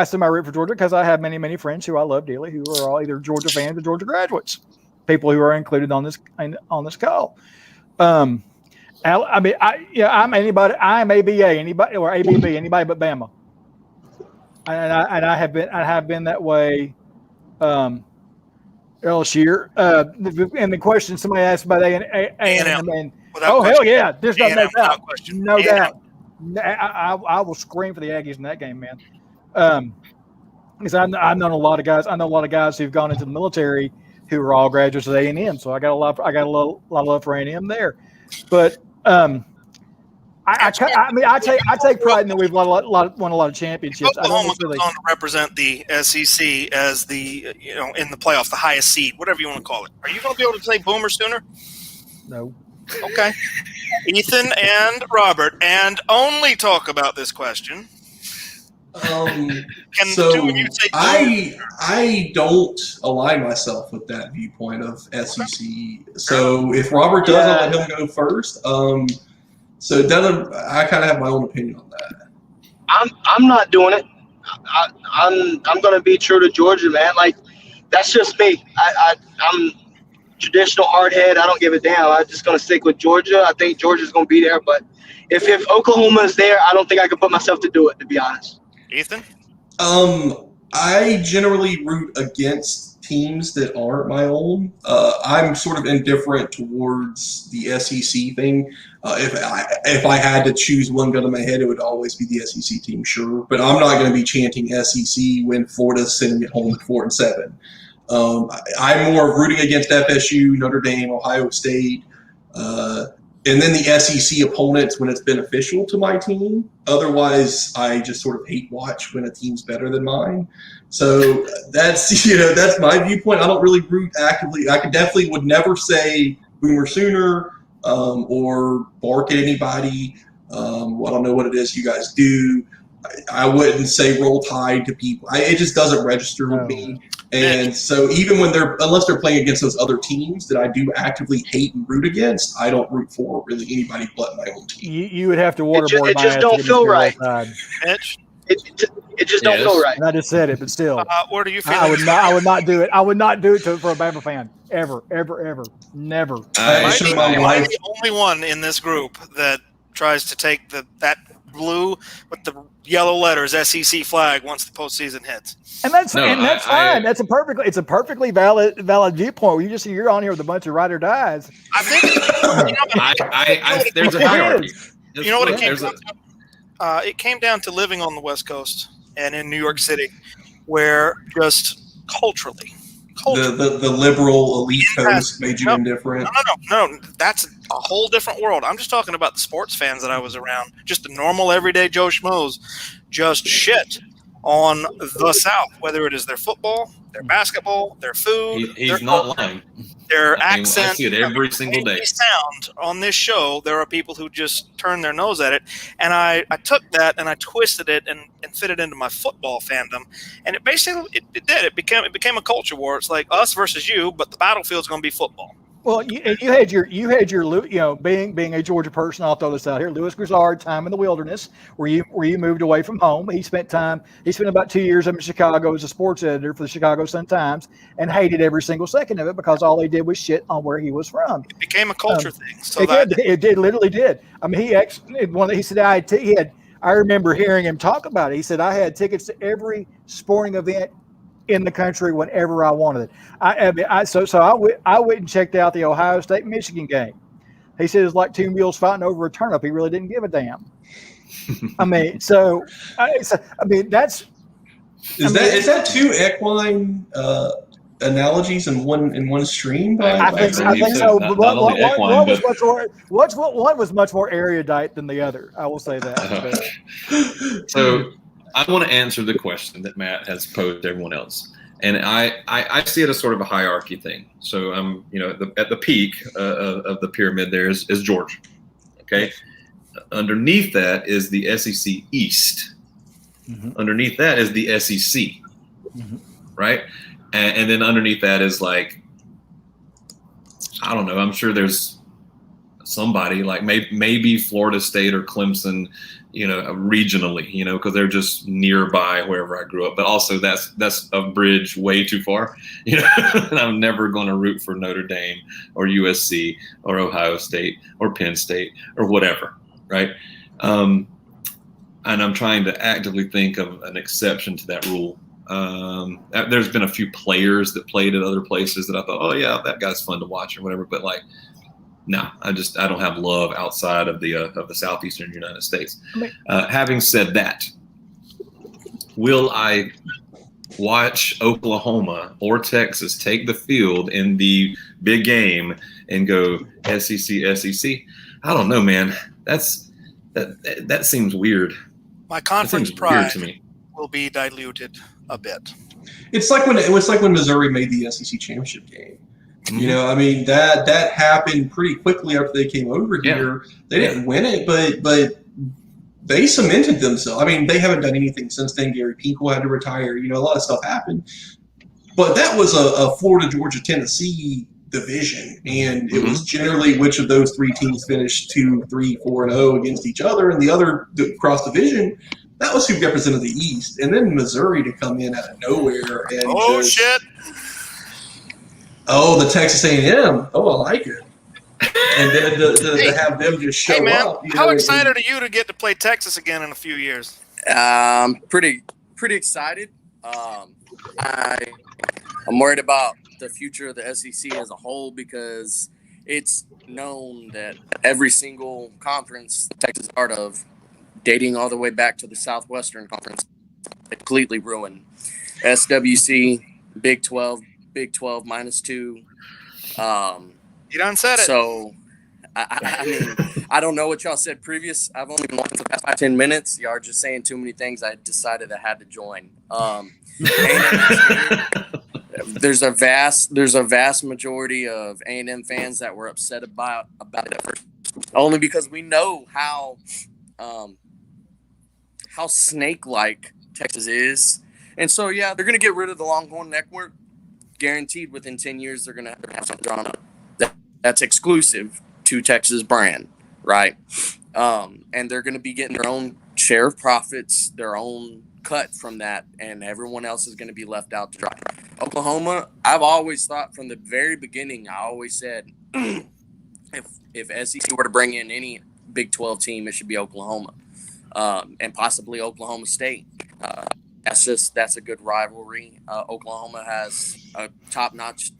semi-root for Georgia because I have many friends who I love dearly who are all either Georgia fans or Georgia graduates, people who are included on this call. I'm anybody. I'm ABA, anybody or ABB, anybody but Bama. And I have been that way. LSU. And the question somebody asked about A&M and. Hell yeah! There's no doubt. No doubt. I will scream for the Aggies in that game, man. Because I've known a lot of guys. I know a lot of guys who've gone into the military who are all graduates of A&M. So I got a lot of love for A&M there. But I take pride in that we've won a lot of championships. Oklahoma's going to represent the SEC as the in the playoffs, the highest seed, whatever you want to call it. Are you going to be able to say Boomer Sooner? No. Okay. Ethan and Robert, and only talk about this question. I don't align myself with that viewpoint of SEC. So if Robert does, I'll let him go first. So Dylan, I kind of have my own opinion on that. I'm not doing it. I'm going to be true to Georgia, man. Like, that's just me. I'm traditional hardhead. I don't give a damn. I'm just going to stick with Georgia. I think Georgia's going to be there. But if Oklahoma is there, I don't think I can put myself to do it, to be honest. Ethan? I generally root against teams that aren't my own. I'm sort of indifferent towards the SEC thing. If I had to choose one gun to my head, it would always be the SEC team, sure. But I'm not going to be chanting SEC when Florida's sitting at home at 4-7. I'm more rooting against FSU, Notre Dame, Ohio State, and then the SEC opponents when it's beneficial to my team. Otherwise, I just sort of hate watch when a team's better than mine. So that's my viewpoint. I don't really root actively. I would never say Boomer Sooner or bark at anybody. I don't know what it is you guys do. I wouldn't say Roll Tide to people. It just doesn't register with me. And so even when unless they're playing against those other teams that I do actively hate and root against, I don't root for really anybody but my own team. You would have to waterboard. It just don't feel right. It just don't feel right. And I just said it, but still. What are you feeling? I would not do it. I would not do it for a Bama fan. Ever. Never. I might be the only one in this group that tries to take that blue with the yellow letters SEC flag once the postseason hits. And that's fine. It's a perfectly valid viewpoint. You're on here with a bunch of ride or dies. I think there's a hierarchy. You know what it came down to? It came down to living on the West Coast and in New York City, where just culturally. The liberal elite coast made you indifferent. No. That's a whole different world. I'm just talking about the sports fans that I was around. Just the normal, everyday Joe Schmoes just shit on the South, whether it is their football, their basketball, their food. He's not lying. Their accent. I see it every single day. Sound on this show, there are people who just turn their nose at it. And I took that and I twisted it and fit it into my football fandom. And it basically, it became a culture war. It's like us versus you, but the battlefield's going to be football. Well, you had your being a Georgia person. I'll throw this out here. Louis Grizzard, Time in the Wilderness, where you moved away from home. He spent about 2 years in Chicago as a sports editor for the Chicago Sun-Times and hated every single second of it because all he did was shit on where he was from. It became a culture thing. So it literally did. I mean, he said I remember hearing him talk about it. He said I had tickets to every sporting event in the country whenever I wanted it. I went and checked out the Ohio State Michigan game. He said it was like two mules fighting over a turnip. He really didn't give a damn. I mean, that's. Is that two equine analogies in one stream? I think so. One was much more erudite than the other. I will say that. So I want to answer the question that Matt has posed to everyone else, and I see it as sort of a hierarchy thing. So at the peak of the pyramid there is Georgia. Okay, underneath that is the SEC East. Mm-hmm. Underneath that is the SEC, mm-hmm. right? And then underneath that is like, I don't know. I'm sure there's somebody like maybe Florida State or Clemson, regionally, because they're just nearby wherever I grew up. But also that's a bridge way too far, and I'm never going to root for Notre Dame or USC or Ohio State or Penn State or whatever, right? And I'm trying to actively think of an exception to that rule. There's been a few players that played at other places that I thought, oh yeah, that guy's fun to watch or whatever. But like, no, I don't have love outside of the southeastern United States. Having said that, will I watch Oklahoma or Texas take the field in the big game and go SEC? I don't know, man. That seems weird. My conference pride to me will be diluted a bit. It's like when Missouri made the SEC championship game. Mm-hmm. I mean that happened pretty quickly after they came over here. They didn't win it, but they cemented themselves. I mean, they haven't done anything since then. Gary Pinkel had to retire. A lot of stuff happened, but that was a Florida, Georgia, Tennessee division, and it was generally which of those three teams finished 2, 3, 4-0 against each other, and the other cross division. That was who represented the East, and then Missouri to come in out of nowhere and shit! Oh, the Texas A&M. Oh, I like it. And then to have them just show up. How excited are you to get to play Texas again in a few years? Pretty excited. I'm worried about the future of the SEC as a whole because it's known that every single conference Texas is part of, dating all the way back to the Southwestern Conference, completely ruined. SWC, Big 12 -2. You done said it. So, I mean, I don't know what y'all said previous. I've only been watching for the past 5-10 minutes. Y'all are just saying too many things. I decided I had to join. There's a vast majority of A&M fans that were upset about it at first, only because we know how snake-like Texas is. And so, yeah, they're going to get rid of the Longhorn Network. Guaranteed within 10 years, they're going to have something drawn up. That's exclusive to Texas brand, right? And they're going to be getting their own share of profits, their own cut from that, and everyone else is going to be left out to dry. Oklahoma, I've always thought from the very beginning, I always said, if SEC were to bring in any Big 12 team, it should be Oklahoma. And possibly Oklahoma State. That's a good rivalry. Oklahoma has a top-notch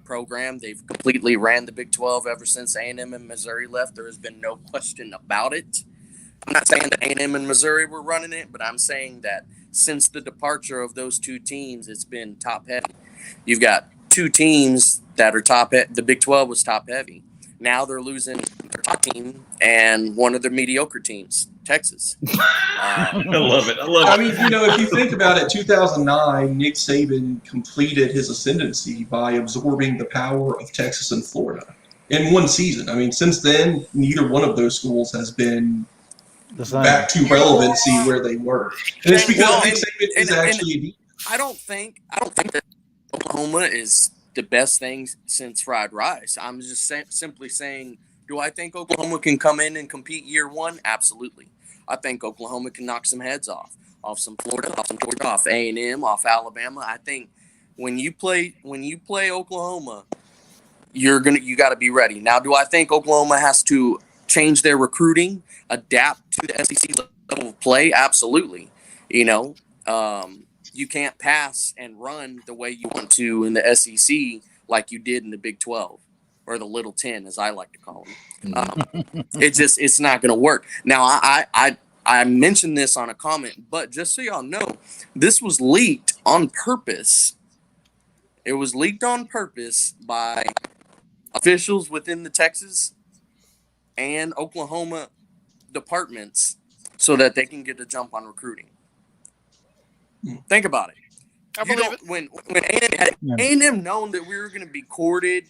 program. They've completely ran the Big 12 ever since A&M and Missouri left. There has been no question about it. I'm not saying that A&M and Missouri were running it, but I'm saying that since the departure of those two teams, it's been top-heavy. You've got two teams that are top-heavy. The Big 12 was top-heavy. Now they're losing their top team and one of their mediocre teams, Texas. I love it. I mean, if you think about it, 2009, Nick Saban completed his ascendancy by absorbing the power of Texas and Florida in one season. I mean, since then, neither one of those schools has been back to relevancy where they were. And it's because Nick Saban is actually a defense. I don't think that Oklahoma is the best thing since fried rice. I'm just simply saying, do I think Oklahoma can come in and compete year one? Absolutely. I think Oklahoma can knock some heads off some Florida, off some Georgia, off A&M, off Alabama. I think when you play Oklahoma, you got to be ready. Now, do I think Oklahoma has to change their recruiting, adapt to the SEC level of play? Absolutely. You know, you can't pass and run the way you want to in the SEC like you did in the Big 12 or the Little 10, as I like to call them. It's not going to work. Now, I mentioned this on a comment, but just so y'all know, this was leaked on purpose. It was leaked on purpose by officials within the Texas and Oklahoma departments so that they can get a jump on recruiting. Think about it. I believe it. When A&M known that we were going to be courted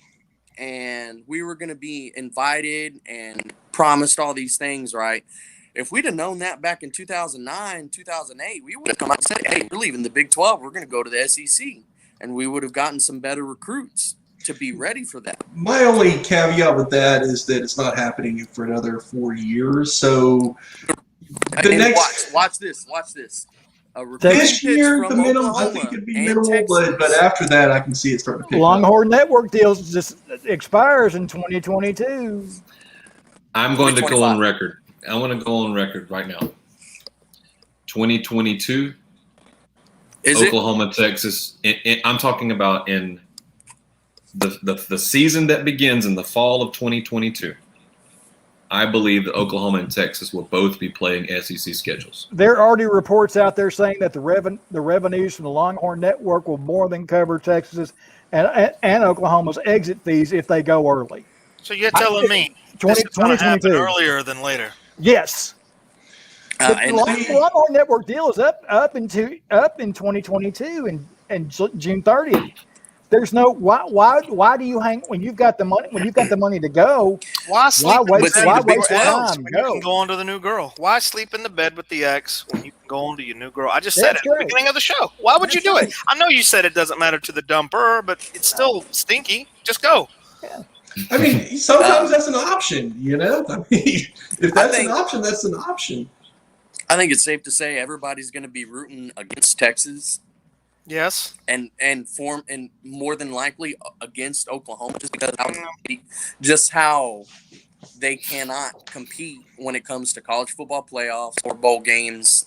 and we were going to be invited and promised all these things, right? If we'd have known that back in 2009, 2008, we would have come out and said, hey, we're leaving the Big 12. We're going to go to the SEC. And we would have gotten some better recruits to be ready for that. My only caveat with that is that it's not happening for another 4 years. So watch this. This year, the minimum, I think it'd be minimal, but after that, I can see it starting to pick Longhorn Network deals just expires in 2022. I'm going to go on record. I want to go on record right now. 2022, Oklahoma, Texas. I'm talking about in the season that begins in the fall of 2022. I believe that Oklahoma and Texas will both be playing SEC schedules. There are already reports out there saying that the revenues from the Longhorn Network will more than cover Texas and Oklahoma's exit fees if they go early. So you're telling me this is going to happen earlier than later? Yes. The Longhorn Network deal is up in 2022 and June 30th. There's no why do you hang when you've got the money to go? Why waste time? Go. You can go on to the new girl. Why sleep in the bed with the ex when you can go on to your new girl? I just said it at the beginning of the show. Why would you do it? I know you said it doesn't matter to the dumper, but it's still stinky. Just go. Yeah. I mean, sometimes that's an option, you know? I mean, if that's an option, that's an option. I think it's safe to say everybody's going to be rooting against Texas. Yes. And more than likely against Oklahoma just how they cannot compete when it comes to college football playoffs or bowl games.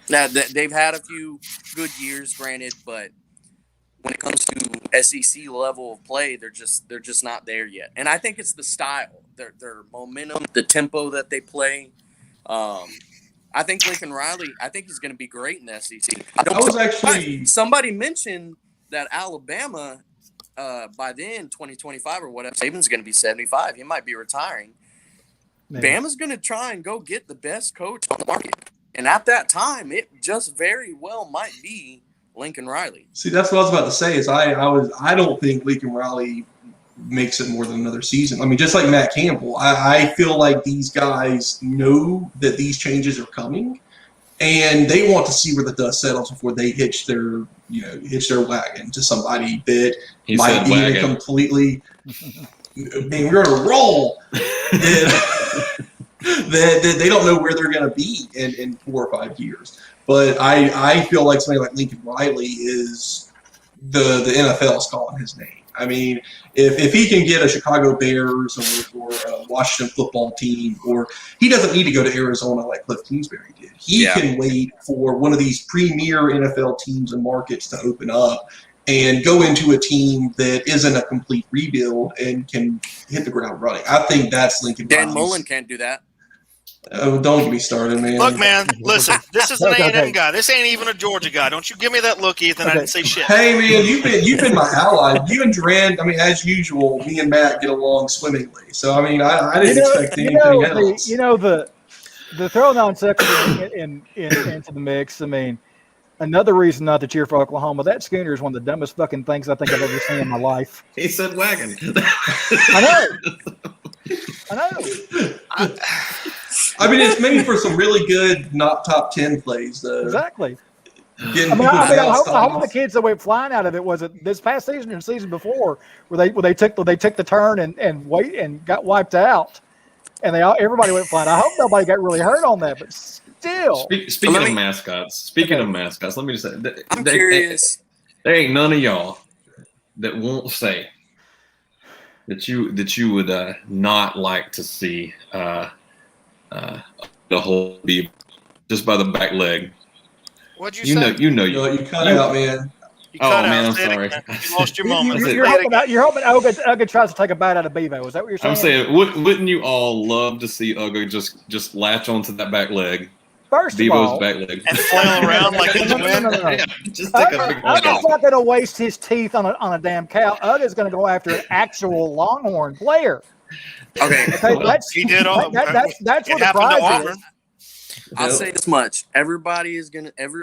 Now, they've had a few good years, granted, but when it comes to SEC level of play, they're just not there yet. And I think it's the style, their momentum, the tempo that they play. I think Lincoln Riley, he's going to be great in the SEC. Somebody mentioned that Alabama, by then, 2025 or whatever, Saban's going to be 75. He might be retiring. Maybe. Bama's going to try and go get the best coach on the market. And at that time, it just very well might be Lincoln Riley. See, that's what I was about to say. Is I don't think Lincoln Riley makes it more than another season. I mean, just like Matt Campbell, I feel like these guys know that these changes are coming, and they want to see where the dust settles before they hitch their wagon to somebody that might be in a completely. I mean, we're on a roll. that they don't know where they're going to be in 4 or 5 years. But I feel like somebody like Lincoln Riley is the NFL's calling his name. I mean, if he can get a Chicago Bears or a Washington football team, or he doesn't need to go to Arizona like Cliff Kingsbury did. He can wait for one of these premier NFL teams and markets to open up and go into a team that isn't a complete rebuild and can hit the ground running. I think that's Lincoln Riley. Dan Mullen can't do that. Oh, don't get me started, man. Look, man, listen, this is an A&M guy. This ain't even a Georgia guy. Don't you give me that look, Ethan. I didn't say shit. Hey, man, you've been my ally. You and Duran, I mean, as usual, me and Matt get along swimmingly. So, I mean, I didn't expect anything else. The throwing on secondary into the mix, I mean, another reason not to cheer for Oklahoma, that schooner is one of the dumbest fucking things I think I've ever seen in my life. He said wagon. I know. I mean, it's maybe for some really good, not top 10 plays, though. Exactly. Getting I people bounced hope off. the kids that went flying out of it was it this past season or the season before where they took the turn and got wiped out, and everybody went flying. I hope nobody got really hurt on that, but still. Speaking of mascots, let me just say, I'm curious. There ain't none of y'all that won't say that you would not like to see the whole be just by the back leg. What'd you say? You cut out, man. You cut man, out. I'm Say it sorry. again. You lost your moment. You're hoping Uga tries to take a bite out of Bevo. Is that what you're saying? I'm saying, wouldn't you all love to see Uga just latch onto that back leg, First of Bevo's all, back leg, And flail around like it's no. Yeah, just take a big Uga's not going to waste his teeth on a damn cow. Uga's going to go after an actual Longhorn player. Okay, Okay, he did all. that's It what the happened to prize Auburn. is. I'll say this much: everybody is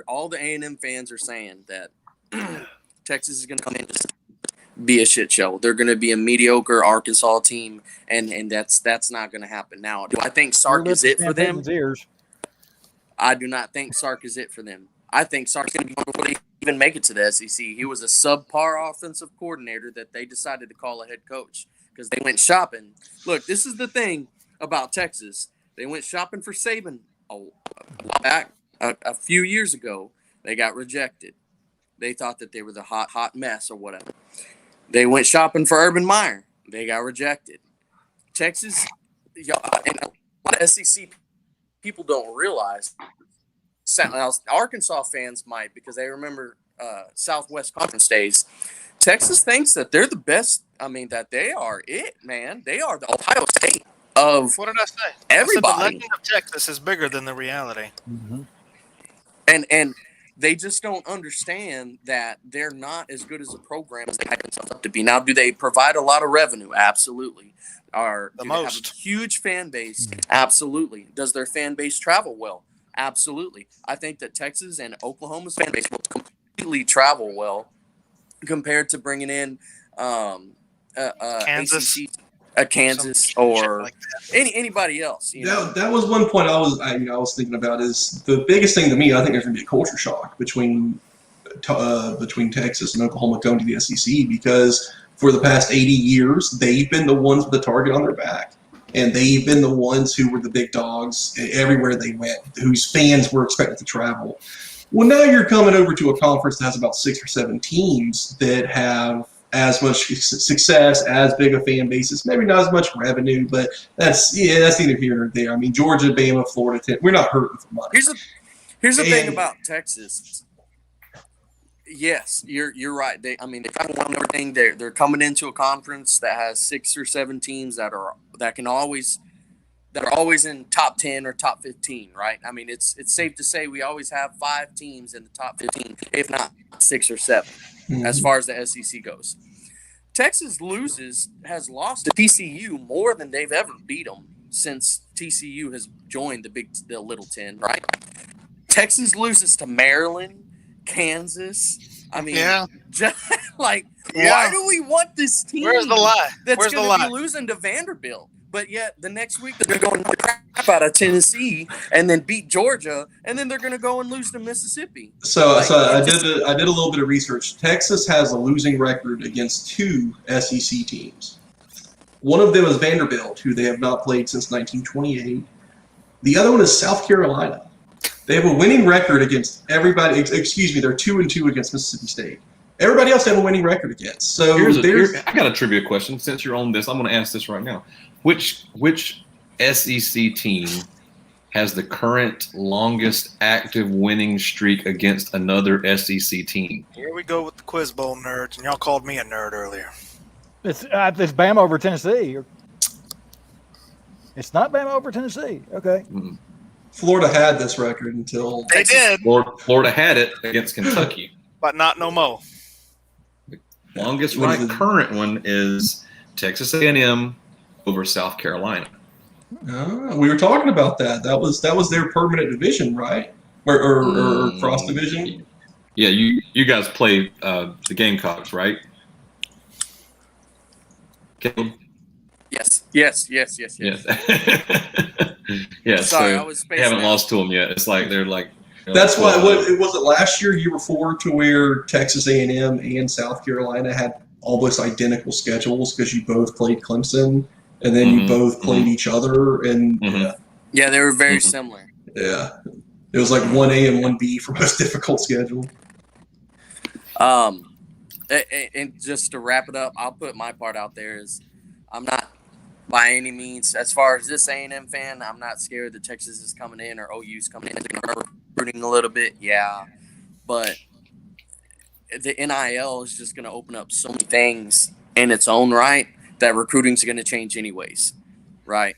all the A&M fans are saying that Texas is gonna come in and just be a shit show. They're gonna be a mediocre Arkansas team, and that's not gonna happen. Now, do I think Sark is it for them? I do not think Sark is it for them. I think Sark's gonna be one before they even make it to the SEC. He was a subpar offensive coordinator that they decided to call a head coach because they went shopping. Look, this is the thing about Texas. They went shopping for Saban a while back, a few years ago. They got rejected. They thought that they were the hot mess or whatever. They went shopping for Urban Meyer. They got rejected. Texas, and a lot of SEC people don't realize. Arkansas fans might because they remember Southwest Conference days. Texas thinks that they're the best. I mean, that they are it, man. They are the Ohio State of What did I say? everybody. I said the legend of Texas is bigger than the reality. Mm-hmm. And they just don't understand that they're not as good as a program as they hype themselves up to be. Now, do they provide a lot of revenue? Absolutely. Do they have a huge fan base? Absolutely. Does their fan base travel well? Absolutely. I think that Texas and Oklahoma's fan base will completely travel well compared to bringing in Kansas. Kansas or like anybody else. That was one point I was thinking about is the biggest thing to me. I think there's going to be a culture shock between Texas and Oklahoma going to the SEC because for the past 80 years they've been the ones with the target on their back, and they've been the ones who were the big dogs everywhere they went, whose fans were expected to travel. Well, now you're coming over to a conference that has about 6 or 7 teams that have as much success, as big a fan bases, maybe not as much revenue, but that's neither here nor there. I mean, Georgia, Bama, Florida, we're not hurting for money. Here's the thing about Texas. Yes, you're right. They kind of won everything. They're coming into a conference that has 6 or 7 teams that are always in top 10 or top 15, right? I mean, it's safe to say we always have 5 teams in the top 15, if not 6 or 7, as far as the SEC goes. Texas has lost to TCU more than they've ever beat them since TCU has joined the Little 10, right? Texas loses to Maryland, Kansas. I mean, why do we want this team? Where's the lie? That's going to be losing to Vanderbilt? But yet the next week they're going to knock the crap out of Tennessee and then beat Georgia, and then they're going to go and lose to Mississippi. So I did a little bit of research. Texas has a losing record against 2 SEC teams. One of them is Vanderbilt, who they have not played since 1928. The other one is South Carolina. They have a winning record against everybody. Excuse me, they're 2-2 against Mississippi State. Everybody else they have a winning record against. So I got a trivia question. Since you're on this, I'm going to ask this right now. Which SEC team has the current longest active winning streak against another SEC team? Here we go with the Quiz Bowl nerds, and y'all called me a nerd earlier. It's Bama over Tennessee. It's not Bama over Tennessee. Okay. Mm-hmm. Florida had this record until they did. Florida had it against Kentucky, but not no more. The longest current one is Texas A&M over South Carolina. We were talking about that. That was their permanent division, right? Or cross division. Yeah, you guys play the Gamecocks, right? Caleb? Yes. Yeah. Sorry, so I was they haven't lost to them yet. It's like they're like That's why. What was it last year? Year before, to where Texas A&M and South Carolina had almost identical schedules because you both played Clemson and then you both played each other, and yeah, they were very similar. Yeah, it was like 1A and 1B for most difficult schedule. And just to wrap it up, I'll put my part out there is I'm not by any means, as far as this A&M fan, I'm not scared that Texas is coming in or OU's coming in. They're going to recruiting a little bit, yeah. But the NIL is just going to open up so many things in its own right that recruiting is going to change anyways, right?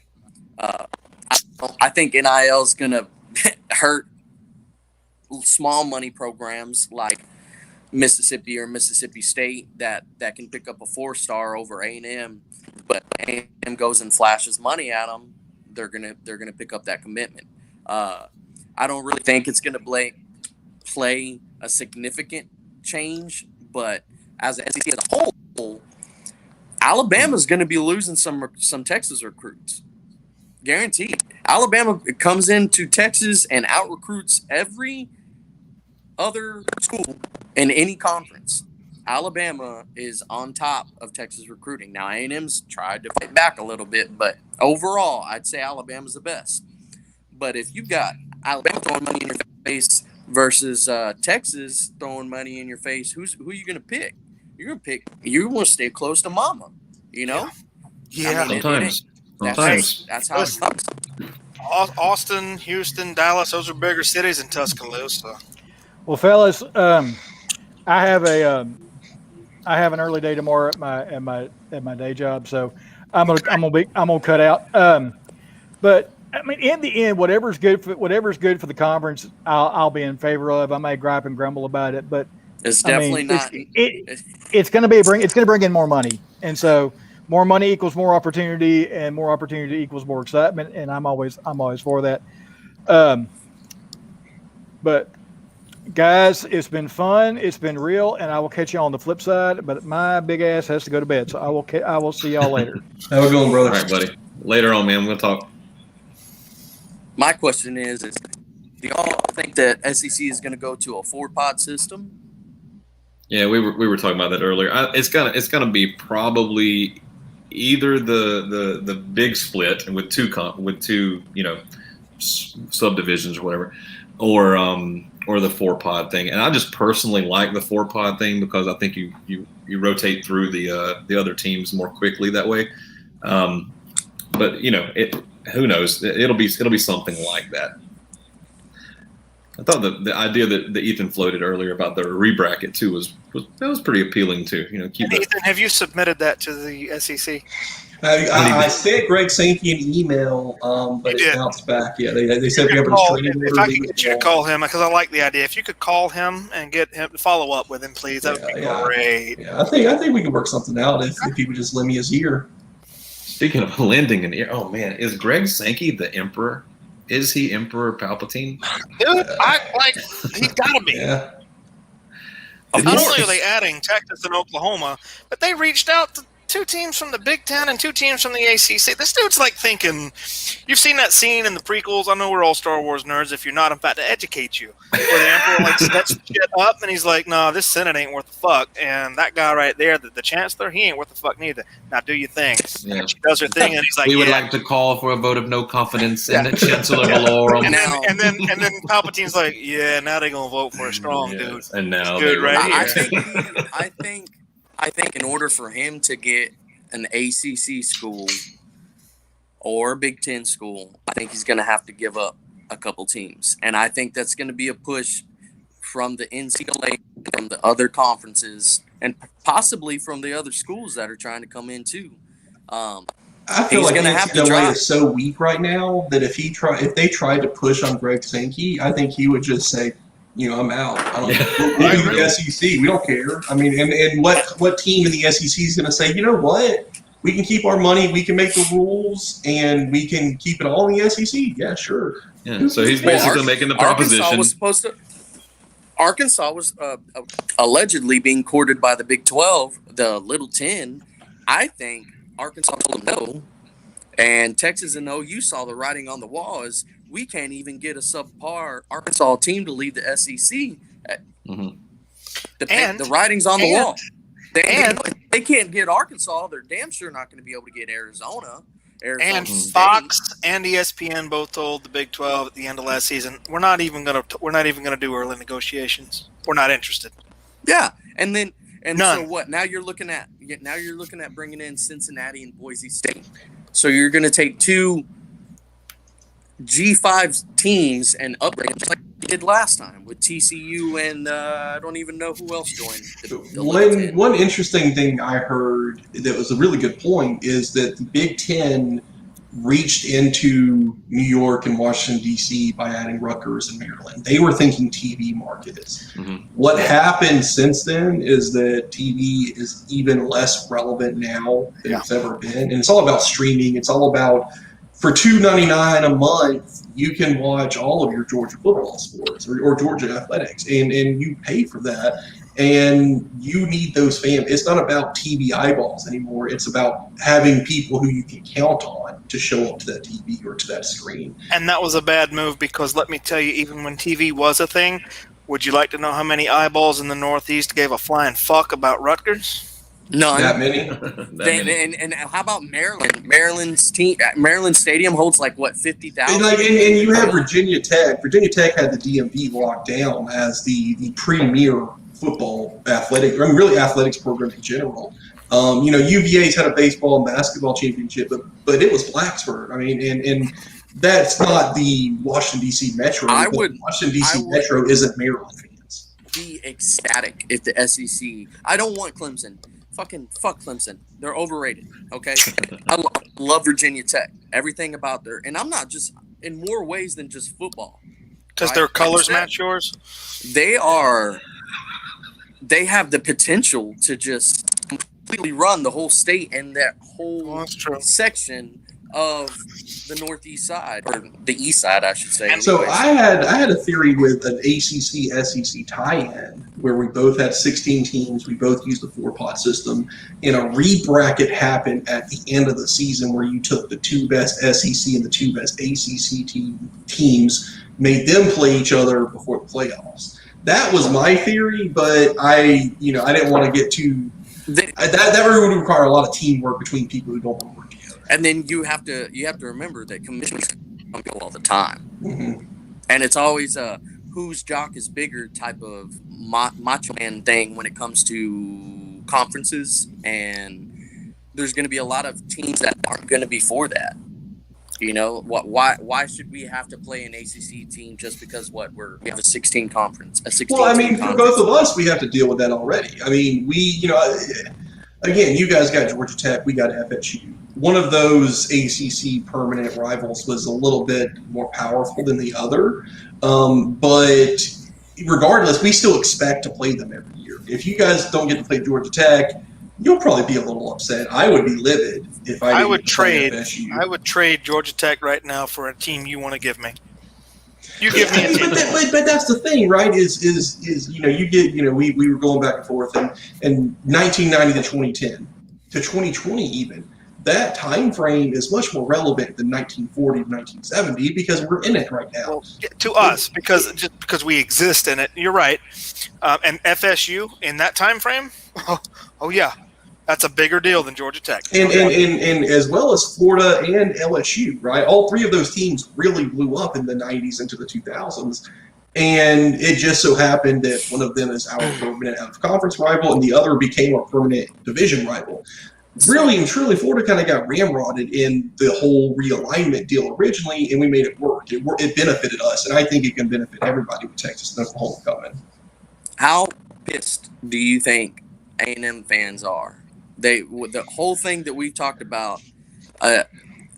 I think NIL is going to hurt small money programs like Mississippi or Mississippi State that can pick up a 4-star over A&M, but A&M goes and flashes money at them, they're gonna pick up that commitment. I don't really think it's gonna play a significant change, but as an SEC as a whole, Alabama's gonna be losing some Texas recruits, guaranteed. Alabama comes into Texas and out recruits every other school in any conference. Alabama is on top of Texas recruiting. Now, A&M's tried to fight back a little bit, but overall, I'd say Alabama's the best. But if you've got Alabama throwing money in your face versus Texas throwing money in your face, who are you going to pick? You're going to stay close to mama, you know? Yeah. I mean, Sometimes. That's how it comes. Austin, Houston, Dallas, those are bigger cities than Tuscaloosa. Well, fellas, I have an early day tomorrow at my day job, so I'm gonna cut out. But I mean, in the end, whatever's good for the conference, I'll be in favor of. I may gripe and grumble about it, but it's definitely not. It's going to bring in more money, and so more money equals more opportunity, and more opportunity equals more excitement. And I'm always for that. But guys, it's been fun. It's been real, and I will catch you on the flip side. But my big ass has to go to bed, so I will see y'all later. Have a good one, brother. All right, buddy. Later on, man. We'll talk. My question is do y'all think that SEC is going to go to a 4-pod system? Yeah, we were talking about that earlier. It's gonna be probably either the big split and with two subdivisions or whatever, or the 4-pod thing. And I just personally like the 4-pod thing because I think you rotate through the other teams more quickly that way. But who knows? It'll be something like that. I thought the idea that Ethan floated earlier about the rebracket too was pretty appealing too. Ethan, have you submitted that to the SEC? I sent Greg Sankey an email, but it bounced back. Yeah, they said we have a restraining order. If I could get you to call him, because I like the idea. If you could call him and get him to follow up with him, please, that would be great. Yeah, I think we could work something out if he would just lend me his ear. Speaking of lending an ear, oh man, is Greg Sankey the emperor? Is he Emperor Palpatine? Dude, he's got to be. Yeah. Not only are they adding Texas and Oklahoma, but they reached out to 2 teams from the Big Ten and 2 teams from the ACC. This dude's like thinking, you've seen that scene in the prequels. I know we're all Star Wars nerds. If you're not, I'm about to educate you. Where the Emperor sets shit up and he's like, no, this Senate ain't worth the fuck. And that guy right there, the Chancellor, he ain't worth the fuck neither. Now do your thing. Yeah. And she does her thing and he's like, we would like to call for a vote of no confidence in the Chancellor Valorum. And then Palpatine's like, yeah, now they're gonna vote for a strong dude. And now good right here. I think in order for him to get an ACC school or Big Ten school, I think he's going to have to give up a couple teams. And I think that's going to be a push from the NCAA, from the other conferences, and possibly from the other schools that are trying to come in too. I feel like the NCAA is so weak right now that if they tried to push on Greg Sankey, I think he would just say, I'm out. We'll do the SEC. We don't care. I mean, and what team in the SEC is going to say, you know what? We can keep our money. We can make the rules, and we can keep it all in the SEC. Yeah, sure. Yeah. So he's basically making the proposition. Arkansas was allegedly being courted by the Big 12, the Little 10. I think Arkansas told them no, and Texas and OU saw the writing on the wall as we can't even get a subpar Arkansas team to lead the SEC. The writing's on the wall. They can't get Arkansas. They're damn sure not going to be able to get Arizona. And State. Fox and ESPN both told the Big 12 at the end of last season, we're not even going to do early negotiations. We're not interested. Yeah, and None. So what? Now you're looking at bringing in Cincinnati and Boise State. So you're going to take two G5 teams and upgrade them just like you did last time with TCU and I don't even know who else joined. One interesting thing I heard that was a really good point is that the Big Ten reached into New York and Washington, D.C. by adding Rutgers and Maryland. They were thinking TV markets. What happened since then is that TV is even less relevant now than it's ever been. And it's all about streaming. It's all about, for $2.99 a month, you can watch all of your Georgia football sports or Georgia athletics, and you pay for that. And you need those fans. It's not about TV eyeballs anymore. It's about having people who you can count on to show up to that TV or to that screen. And that was a bad move because let me tell you, even when TV was a thing, would you like to know how many eyeballs in the Northeast gave a flying fuck about Rutgers? None. That many? And how about Maryland? Maryland Stadium holds like what, 50,000? And you have Virginia Tech. Virginia Tech had the DMV locked down as the premier football really athletics program in general. UVA's had a baseball and basketball championship, but it was Blacksburg. I mean, and that's not the Washington D.C. Metro. Washington D.C. Metro isn't Maryland fans. Be ecstatic if the SEC. I don't want Clemson. Fucking fuck Clemson. They're overrated. Okay, I love Virginia Tech. Everything about their, and I'm not just in more ways than just football. Because their colors match yours. They have the potential to just completely run the whole state and that whole section of the northeast side, or the east side, I should say. So I had a theory with an ACC-SEC tie-in where we both had 16 teams. We both used the 4-pot system, and a re-bracket happened at the end of the season where you took the 2 best SEC and the 2 best ACC teams, made them play each other before the playoffs. That was my theory, but I didn't want to get too. That would require a lot of teamwork between people who don't want to work together. And then you have to remember that commissioners come all the time, and it's always a whose jock is bigger type of macho man thing when it comes to conferences, and there's going to be a lot of teams that aren't going to be for that. Why should we have to play an ACC team just because we have a 16 conference? Well, I mean, for both of us, we have to deal with that already. I mean, again, you guys got Georgia Tech, we got FSU. One of those ACC permanent rivals was a little bit more powerful than the other, but regardless, we still expect to play them every year. If you guys don't get to play Georgia Tech, you'll probably be a little upset. I would be livid if I would trade FSU. I would trade Georgia Tech right now for a team you want to give me. You give me a team. But that's the thing, right? Is you get we were going back and forth and 1990 to 2010 to 2020 even. That time frame is much more relevant than 1940 to 1970 because we're in it right now. Well, to us, because we exist in it. You're right. And FSU in that time frame, oh yeah, that's a bigger deal than Georgia Tech. And as well as Florida and LSU, right? All three of those teams really blew up in the 90s into the 2000s. And it just so happened that one of them is our permanent out-of-conference rival and the other became our permanent division rival. Really and truly, Florida kind of got ramrodded in the whole realignment deal originally, and we made it work. It benefited us, and I think it can benefit everybody with Texas and Oklahoma coming. How pissed do you think A&M fans are? The whole thing that we've talked about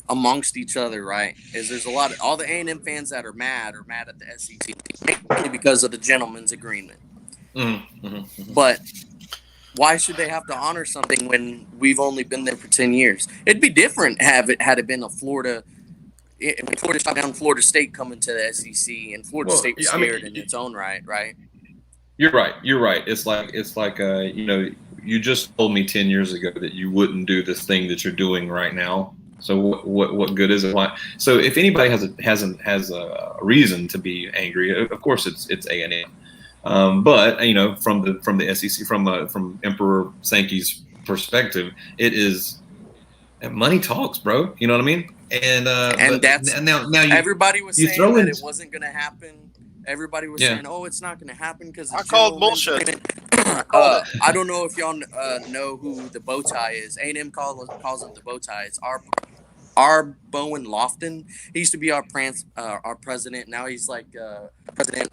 amongst each other, right, is there's all the A&M fans that are mad at the SEC mainly because of the gentleman's agreement. But why should they have to honor something when we've only been there for 10 years? It'd be different had it been a Florida shot down Florida State coming to the SEC, and Florida State was scared in its own right? You're right. It's like you just told me 10 years ago that you wouldn't do this thing that you're doing right now. So what good is it? Why? So if anybody has a reason to be angry, of course it's A&M. But from the SEC, from Emperor Sankey's perspective, it is money talks, bro. You know what I mean? And that's now everybody was saying that it wasn't going to happen. Everybody was saying, "Oh, it's not going to happen because I called bullshit." I don't know if y'all know who the bow tie is. A&M calls him the bow tie. It's our Bowen Lofton. He used to be our president. Now he's like president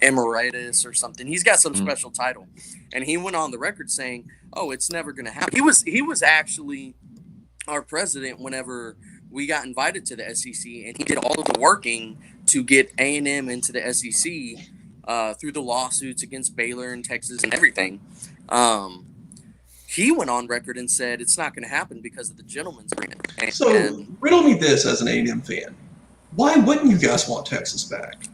emeritus or something. He's got some special title, and he went on the record saying, "Oh, it's never going to happen." He was actually our president whenever we got invited to the SEC, and he did all of the working to get A&M into the SEC through the lawsuits against Baylor and Texas and everything. He went on record and said it's not going to happen because of the gentleman's agreement. So riddle me this as an A&M fan. Why wouldn't you guys want Texas back?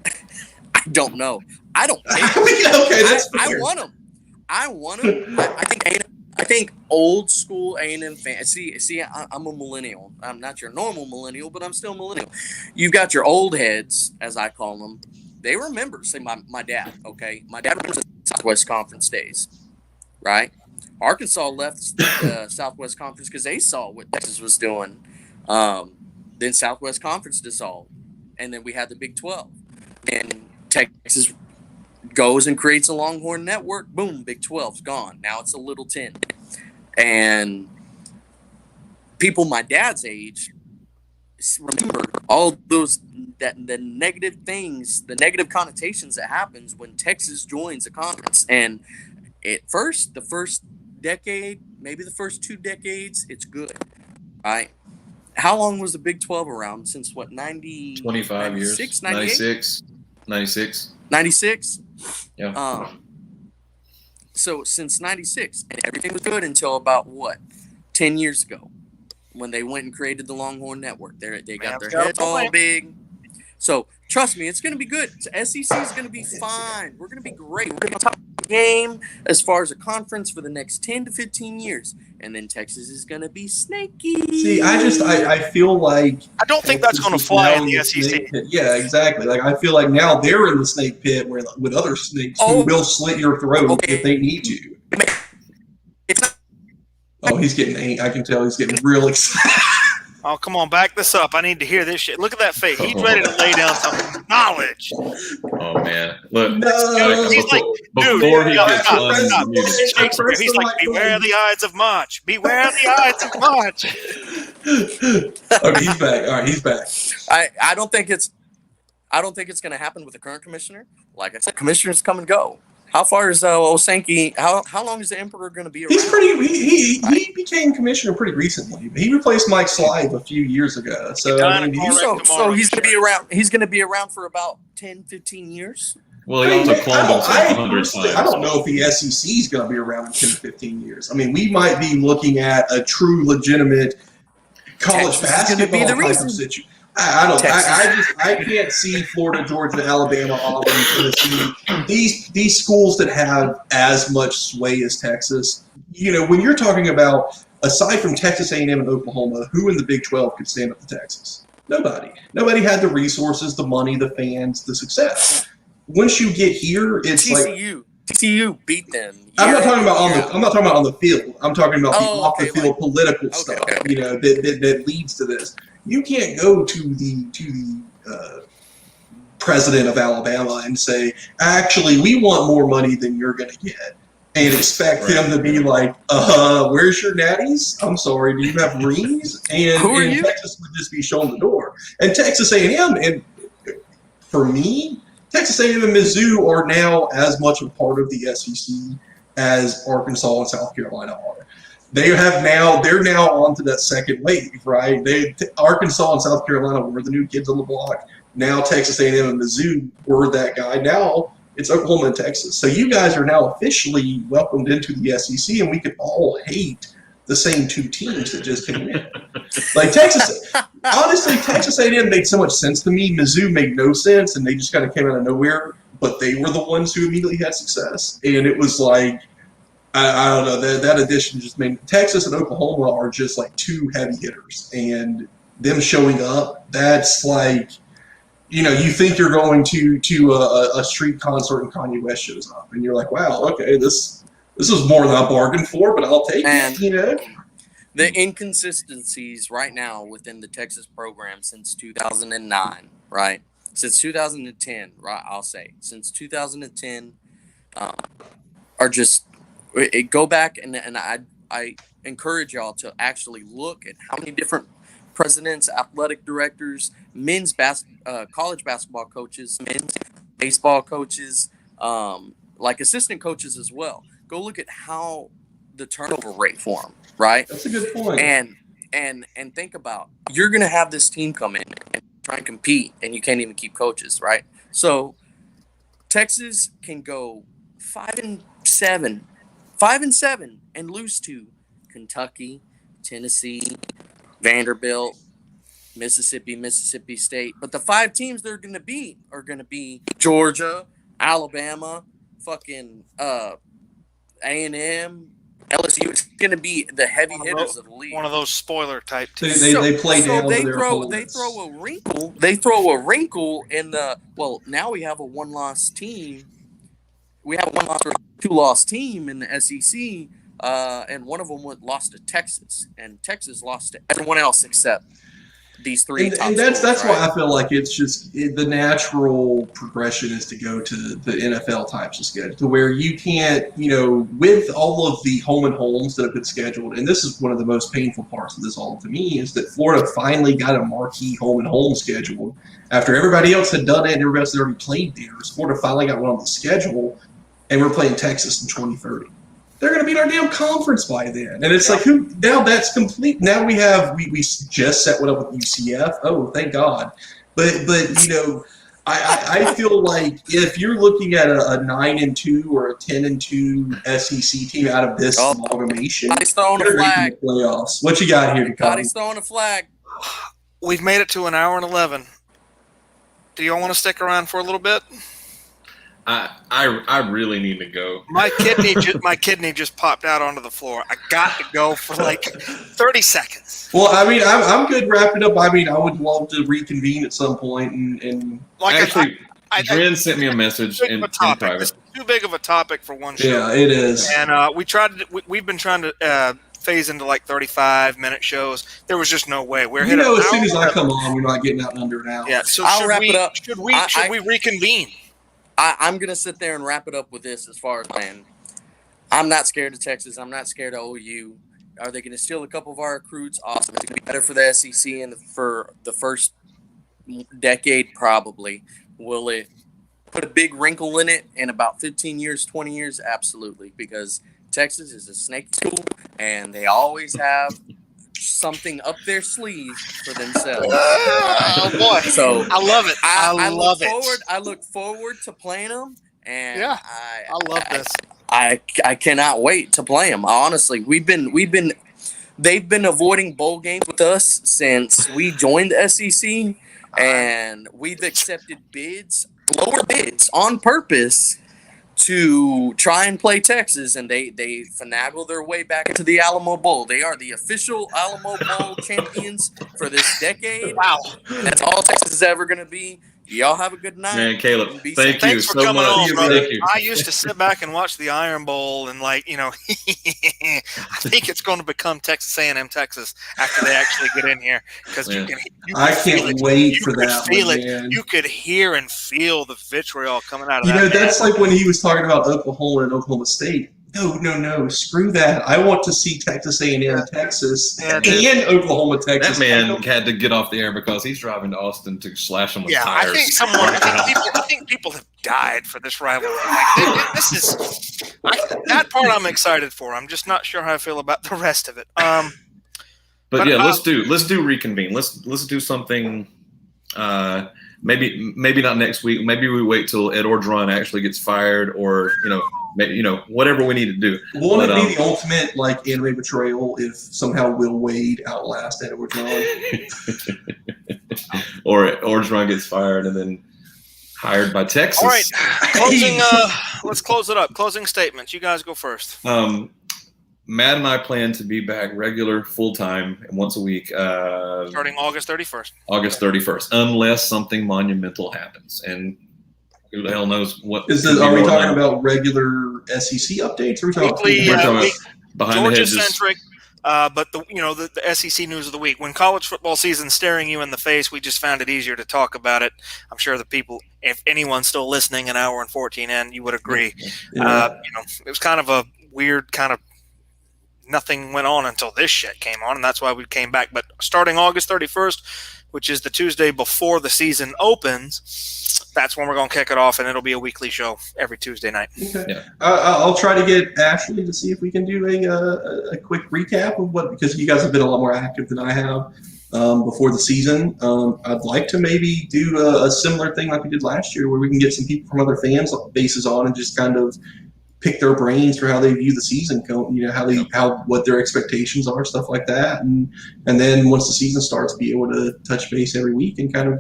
I don't know. I don't. Okay, that's fair. I want him. I think old school A&M fans. See, I'm a millennial. I'm not your normal millennial, but I'm still a millennial. You've got your old heads, as I call them. They remember. Say my dad. Okay, my dad remembers the Southwest Conference days, right? Arkansas left the Southwest Conference because they saw what Texas was doing. Then Southwest Conference dissolved, and then we had the Big 12, and Texas goes and creates a Longhorn Network. Boom, Big 12's gone. Now it's a Little 10. And people my dad's age remember all those the negative things, the negative connotations that happens when Texas joins a conference. And the first decade, maybe the first 2 decades, it's good, right? How long was the Big 12 around? Since what, 25 years. 96. 96? Yeah. So since 96, and everything was good until about 10 years ago, when they went and created the Longhorn Network. They got their heads all big. So trust me, it's going to be good. SEC is going to be fine. We're going to be great. We're going to top the game as far as a conference for the next 10 to 15 years, and then Texas is going to be snaky. See, I feel like I don't think that's going to fly in the SEC. Yeah, exactly. Like I feel like now they're in the snake pit with other snakes who will slit your throat if they need to. It's not. Oh, he's getting. I can tell he's getting real excited. Oh, come on, back this up. I need to hear this shit. Look at that face. He's ready to lay down some knowledge. Oh, man. Look. No. He's like, dude, before he gets Shakespeare. He's like, beware the Ides of March. Beware the Ides of March. Okay, he's back. All right, he's back. I don't think it's going to happen with the current commissioner. Like I said, commissioners come and go. How far is Sankey? How long is the Emperor going to be around? He became commissioner pretty recently. He replaced Mike Slive a few years ago. So he's going to be around. He's going to be around for about 10, 15 years. Well, he also cloned himself 100 times. I don't know if the SEC is going to be around in 10 to 15 years. I mean, we might be looking at a true, legitimate college basketball type of situation. I can't see Florida, Georgia, Alabama, Auburn, Tennessee. These schools that have as much sway as Texas. You know, when you're talking about, aside from Texas A&M and Oklahoma, who in the Big 12 could stand up to Texas? Nobody. Nobody had the resources, the money, the fans, the success. Once you get here, it's TCU beat them. I'm not talking about on the field. I'm talking about the off the field political stuff. Okay. You know that leads to this. You can't go to the president of Alabama and say, actually, we want more money than you're going to get, and expect them to be like, where's your natties? I'm sorry, do you have rings? And Texas would just be shown the door. And Texas A&M, and for me, Texas A&M and Mizzou are now as much a part of the SEC as Arkansas and South Carolina are. They're now onto that second wave, right? Arkansas and South Carolina were the new kids on the block. Now Texas A&M and Mizzou were that guy. Now it's Oklahoma and Texas. So you guys are now officially welcomed into the SEC, and we could all hate the same 2 teams that just came in. Like Texas, honestly, Texas A&M made so much sense to me. Mizzou made no sense, and they just kind of came out of nowhere. But they were the ones who immediately had success, and it was like, I don't know. That addition just made Texas and Oklahoma are just like two heavy hitters, and them showing up, that's like, you know, you think you're going to a street concert and Kanye West shows up, and you're like, wow, okay, this is more than I bargained for, but I'll take it. You know, the inconsistencies right now within the Texas program since 2009, right? Since 2010, right? I'll say since 2010, are just go back and I encourage y'all to actually look at how many different presidents, athletic directors, men's college basketball coaches, men's baseball coaches, like assistant coaches as well. Go look at how the turnover rate for them, right? That's a good point. And think about, you're going to have this team come in and try and compete, and you can't even keep coaches, right? So Texas can go 5-7, and lose to Kentucky, Tennessee, Vanderbilt, Mississippi State. But the 5 teams they're going to beat are going to be Georgia, Alabama, fucking A&M, LSU. It's going to be the heavy hitters of the league. One of those spoiler type teams. They play down to their opponents. They throw a wrinkle in the, well, now we have a one-loss team. We have a one-loss or 2-loss team in the SEC, and one of them lost to Texas, and Texas lost to everyone else except these 3. And that's why I feel like it's just the natural progression is to go to the NFL types of schedule, to where you can't, you know, with all of the home and homes that have been scheduled. And this is one of the most painful parts of this all to me, is that Florida finally got a marquee home and home scheduled after everybody else had done it and everybody else had already played theirs. Florida finally got one on the schedule, and we're playing Texas in 2030. They're going to beat our damn conference by then. And it's like, who? Now that's complete. Now we just set one up with UCF. Oh, thank God. But you know, I feel like if you're looking at a 9-2 or a 10-2 SEC team out of this amalgamation, Scotty's throwing a flag. The playoffs. What you got here, Scotty's throwing a flag. We've made it to an hour and 11. Do y'all want to stick around for a little bit? I really need to go. My kidney just popped out onto the floor. I got to go for like 30 seconds. Well, I mean, I'm good wrapping up. I mean, I would love to reconvene at some point and like actually, Dren sent me a message in private. It's too big of a topic for one show. Yeah, it is. And we've been trying to phase into like 35-minute shows. There was just no way. As soon as I come on, we're not getting out in under an hour. Yeah, so I'll wrap it up. Should we reconvene? I'm going to sit there and wrap it up with this as far as, man, I'm not scared of Texas. I'm not scared of OU. Are they going to steal a couple of our recruits? Awesome. It's going to be better for the SEC and for the first decade, probably. Will it put a big wrinkle in it in about 15 years, 20 years? Absolutely, because Texas is a snake school, and they always have something up their sleeve for themselves. Oh boy! So I love it. I look forward to playing them, and yeah, I love this. I cannot wait to play them. Honestly, they've been avoiding bowl games with us since we joined the SEC, and we've accepted lower bids on purpose to try and play Texas, and they finagle their way back into the Alamo Bowl. They are the official Alamo Bowl champions for this decade. Wow. That's all Texas is ever going to be. Y'all have a good night. Man, Caleb, thank you for so coming much. on, brother. Thank you. I used to sit back and watch the Iron Bowl, and I think it's going to become Texas A&M Texas after they actually get in here, because I can't wait for that. Man. You could hear and feel the vitriol coming out of that. You know, that's like when he was talking about Oklahoma and Oklahoma State. No, screw that. I want to see Texas A&M Texas and Oklahoma Texas. That man had to get off the air because he's driving to Austin to slash him with tires. I think people have died for this rivalry. That part I'm excited for. I'm just not sure how I feel about the rest of it. But let's do reconvene. Let's do something. Maybe not next week. Maybe we wait till Ed Orgeron actually gets fired, or whatever we need to do. Won't it be the ultimate anime betrayal if somehow Will Wade outlasts Ed Orgeron? Or Orgeron gets fired, and then Hired by Texas. All right. Closing. Let's close it up. Closing statements. You guys go first. Matt and I plan to be back regular, full-time, and once a week. Starting August 31st. August 31st, unless something monumental happens. And who the hell knows what. Are we talking about regular SEC updates? Or are we talking weekly, behind the hedges? Georgia-centric. But the SEC news of the week. When college football season's staring you in the face, we just found it easier to talk about it. I'm sure the people, if anyone's still listening, an hour and 14 in, you would agree. Yeah. It was kind of a weird kind of nothing went on until this shit came on, and that's why we came back. But starting August 31st, which is the Tuesday before the season opens, that's when we're going to kick it off, and it'll be a weekly show every Tuesday night. Okay. Yeah. I'll try to get Ashley to see if we can do a quick recap of what, because you guys have been a lot more active than I have before the season. I'd like to maybe do a similar thing like we did last year, where we can get some people from other fans bases on and just kind of pick their brains for how they view the season, what their expectations are, stuff like that, and then once the season starts, be able to touch base every week and kind of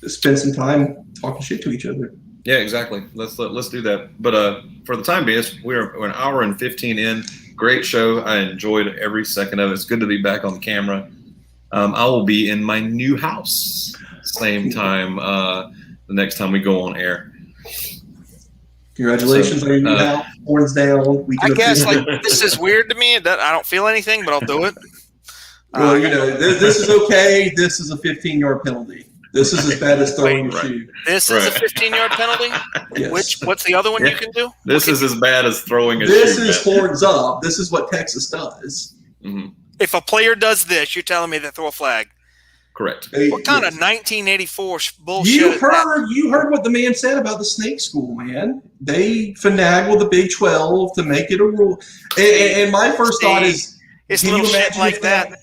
spend some time talking shit to each other. Yeah, exactly. Let's do that. But for the time being, we're an hour and 15 in. Great show. I enjoyed every second of it. It's good to be back on the camera. I will be in my new house same time the next time we go on air. Congratulations on your new house. Horns down. I guess this is weird to me that I don't feel anything, but I'll do it. Well, this is okay. This is a 15-yard penalty. This is as bad as throwing your shoe. This is a 15-yard penalty? Yes. What's the other one you can do? This is as bad as throwing a shoe. This is horns up. This is what Texas does. Mm-hmm. If a player does this, you're telling me they throw a flag. Correct. What kind of 1984 bullshit You heard what the man said about the snake school, man. They finagled the Big 12 to make it a rule. And my first thought is, it's little shit like that.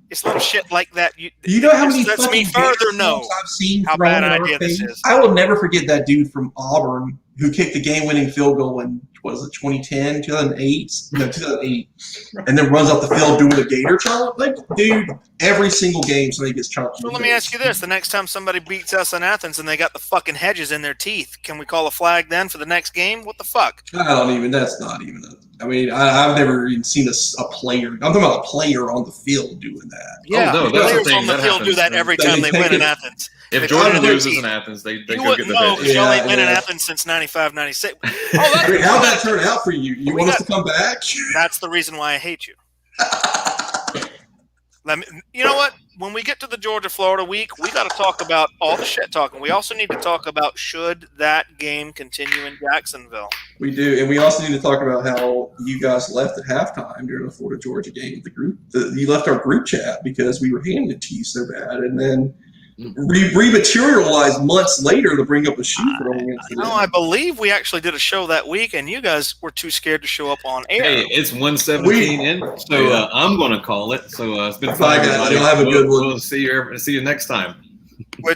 It's little shit like that. You know how many lets fucking me further know I've seen how thrown bad in an our idea this face? is. I will never forget that dude from Auburn who kicked the game-winning field goal in, 2010, 2008? No, 2008. And then runs off the field doing a gator chomp. Like, dude, every single game somebody gets chomped. So let me ask you this. The next time somebody beats us in Athens and they got the fucking hedges in their teeth, can we call a flag then for the next game? What the fuck? That's not even I've never even seen a player. I'm talking about a player on the field doing that. Yeah, no, that's the players thing. on the That field happens. do that every time they win in Athens. If Georgia loses in Athens, they go get the know, hedges. y'all ain't been in Athens since 95, 96. Wait, how'd that turn out for you? You want us to come back? That's the reason why I hate you. You know what? When we get to the Georgia-Florida week, we got to talk about all the shit talking. We also need to talk about should that game continue in Jacksonville. We do, and we also need to talk about how you guys left at halftime during the Florida-Georgia game. You left our group chat because we were handing it to you so bad, and then rematerialized months later to bring up a shoe throwing incident. No, I believe we actually did a show that week, and you guys were too scared to show up on air. Hey, it's 1:17 in, so I'm going to call it. So it's been fun. Bye, guys. You'll have a good one. We'll see you next time.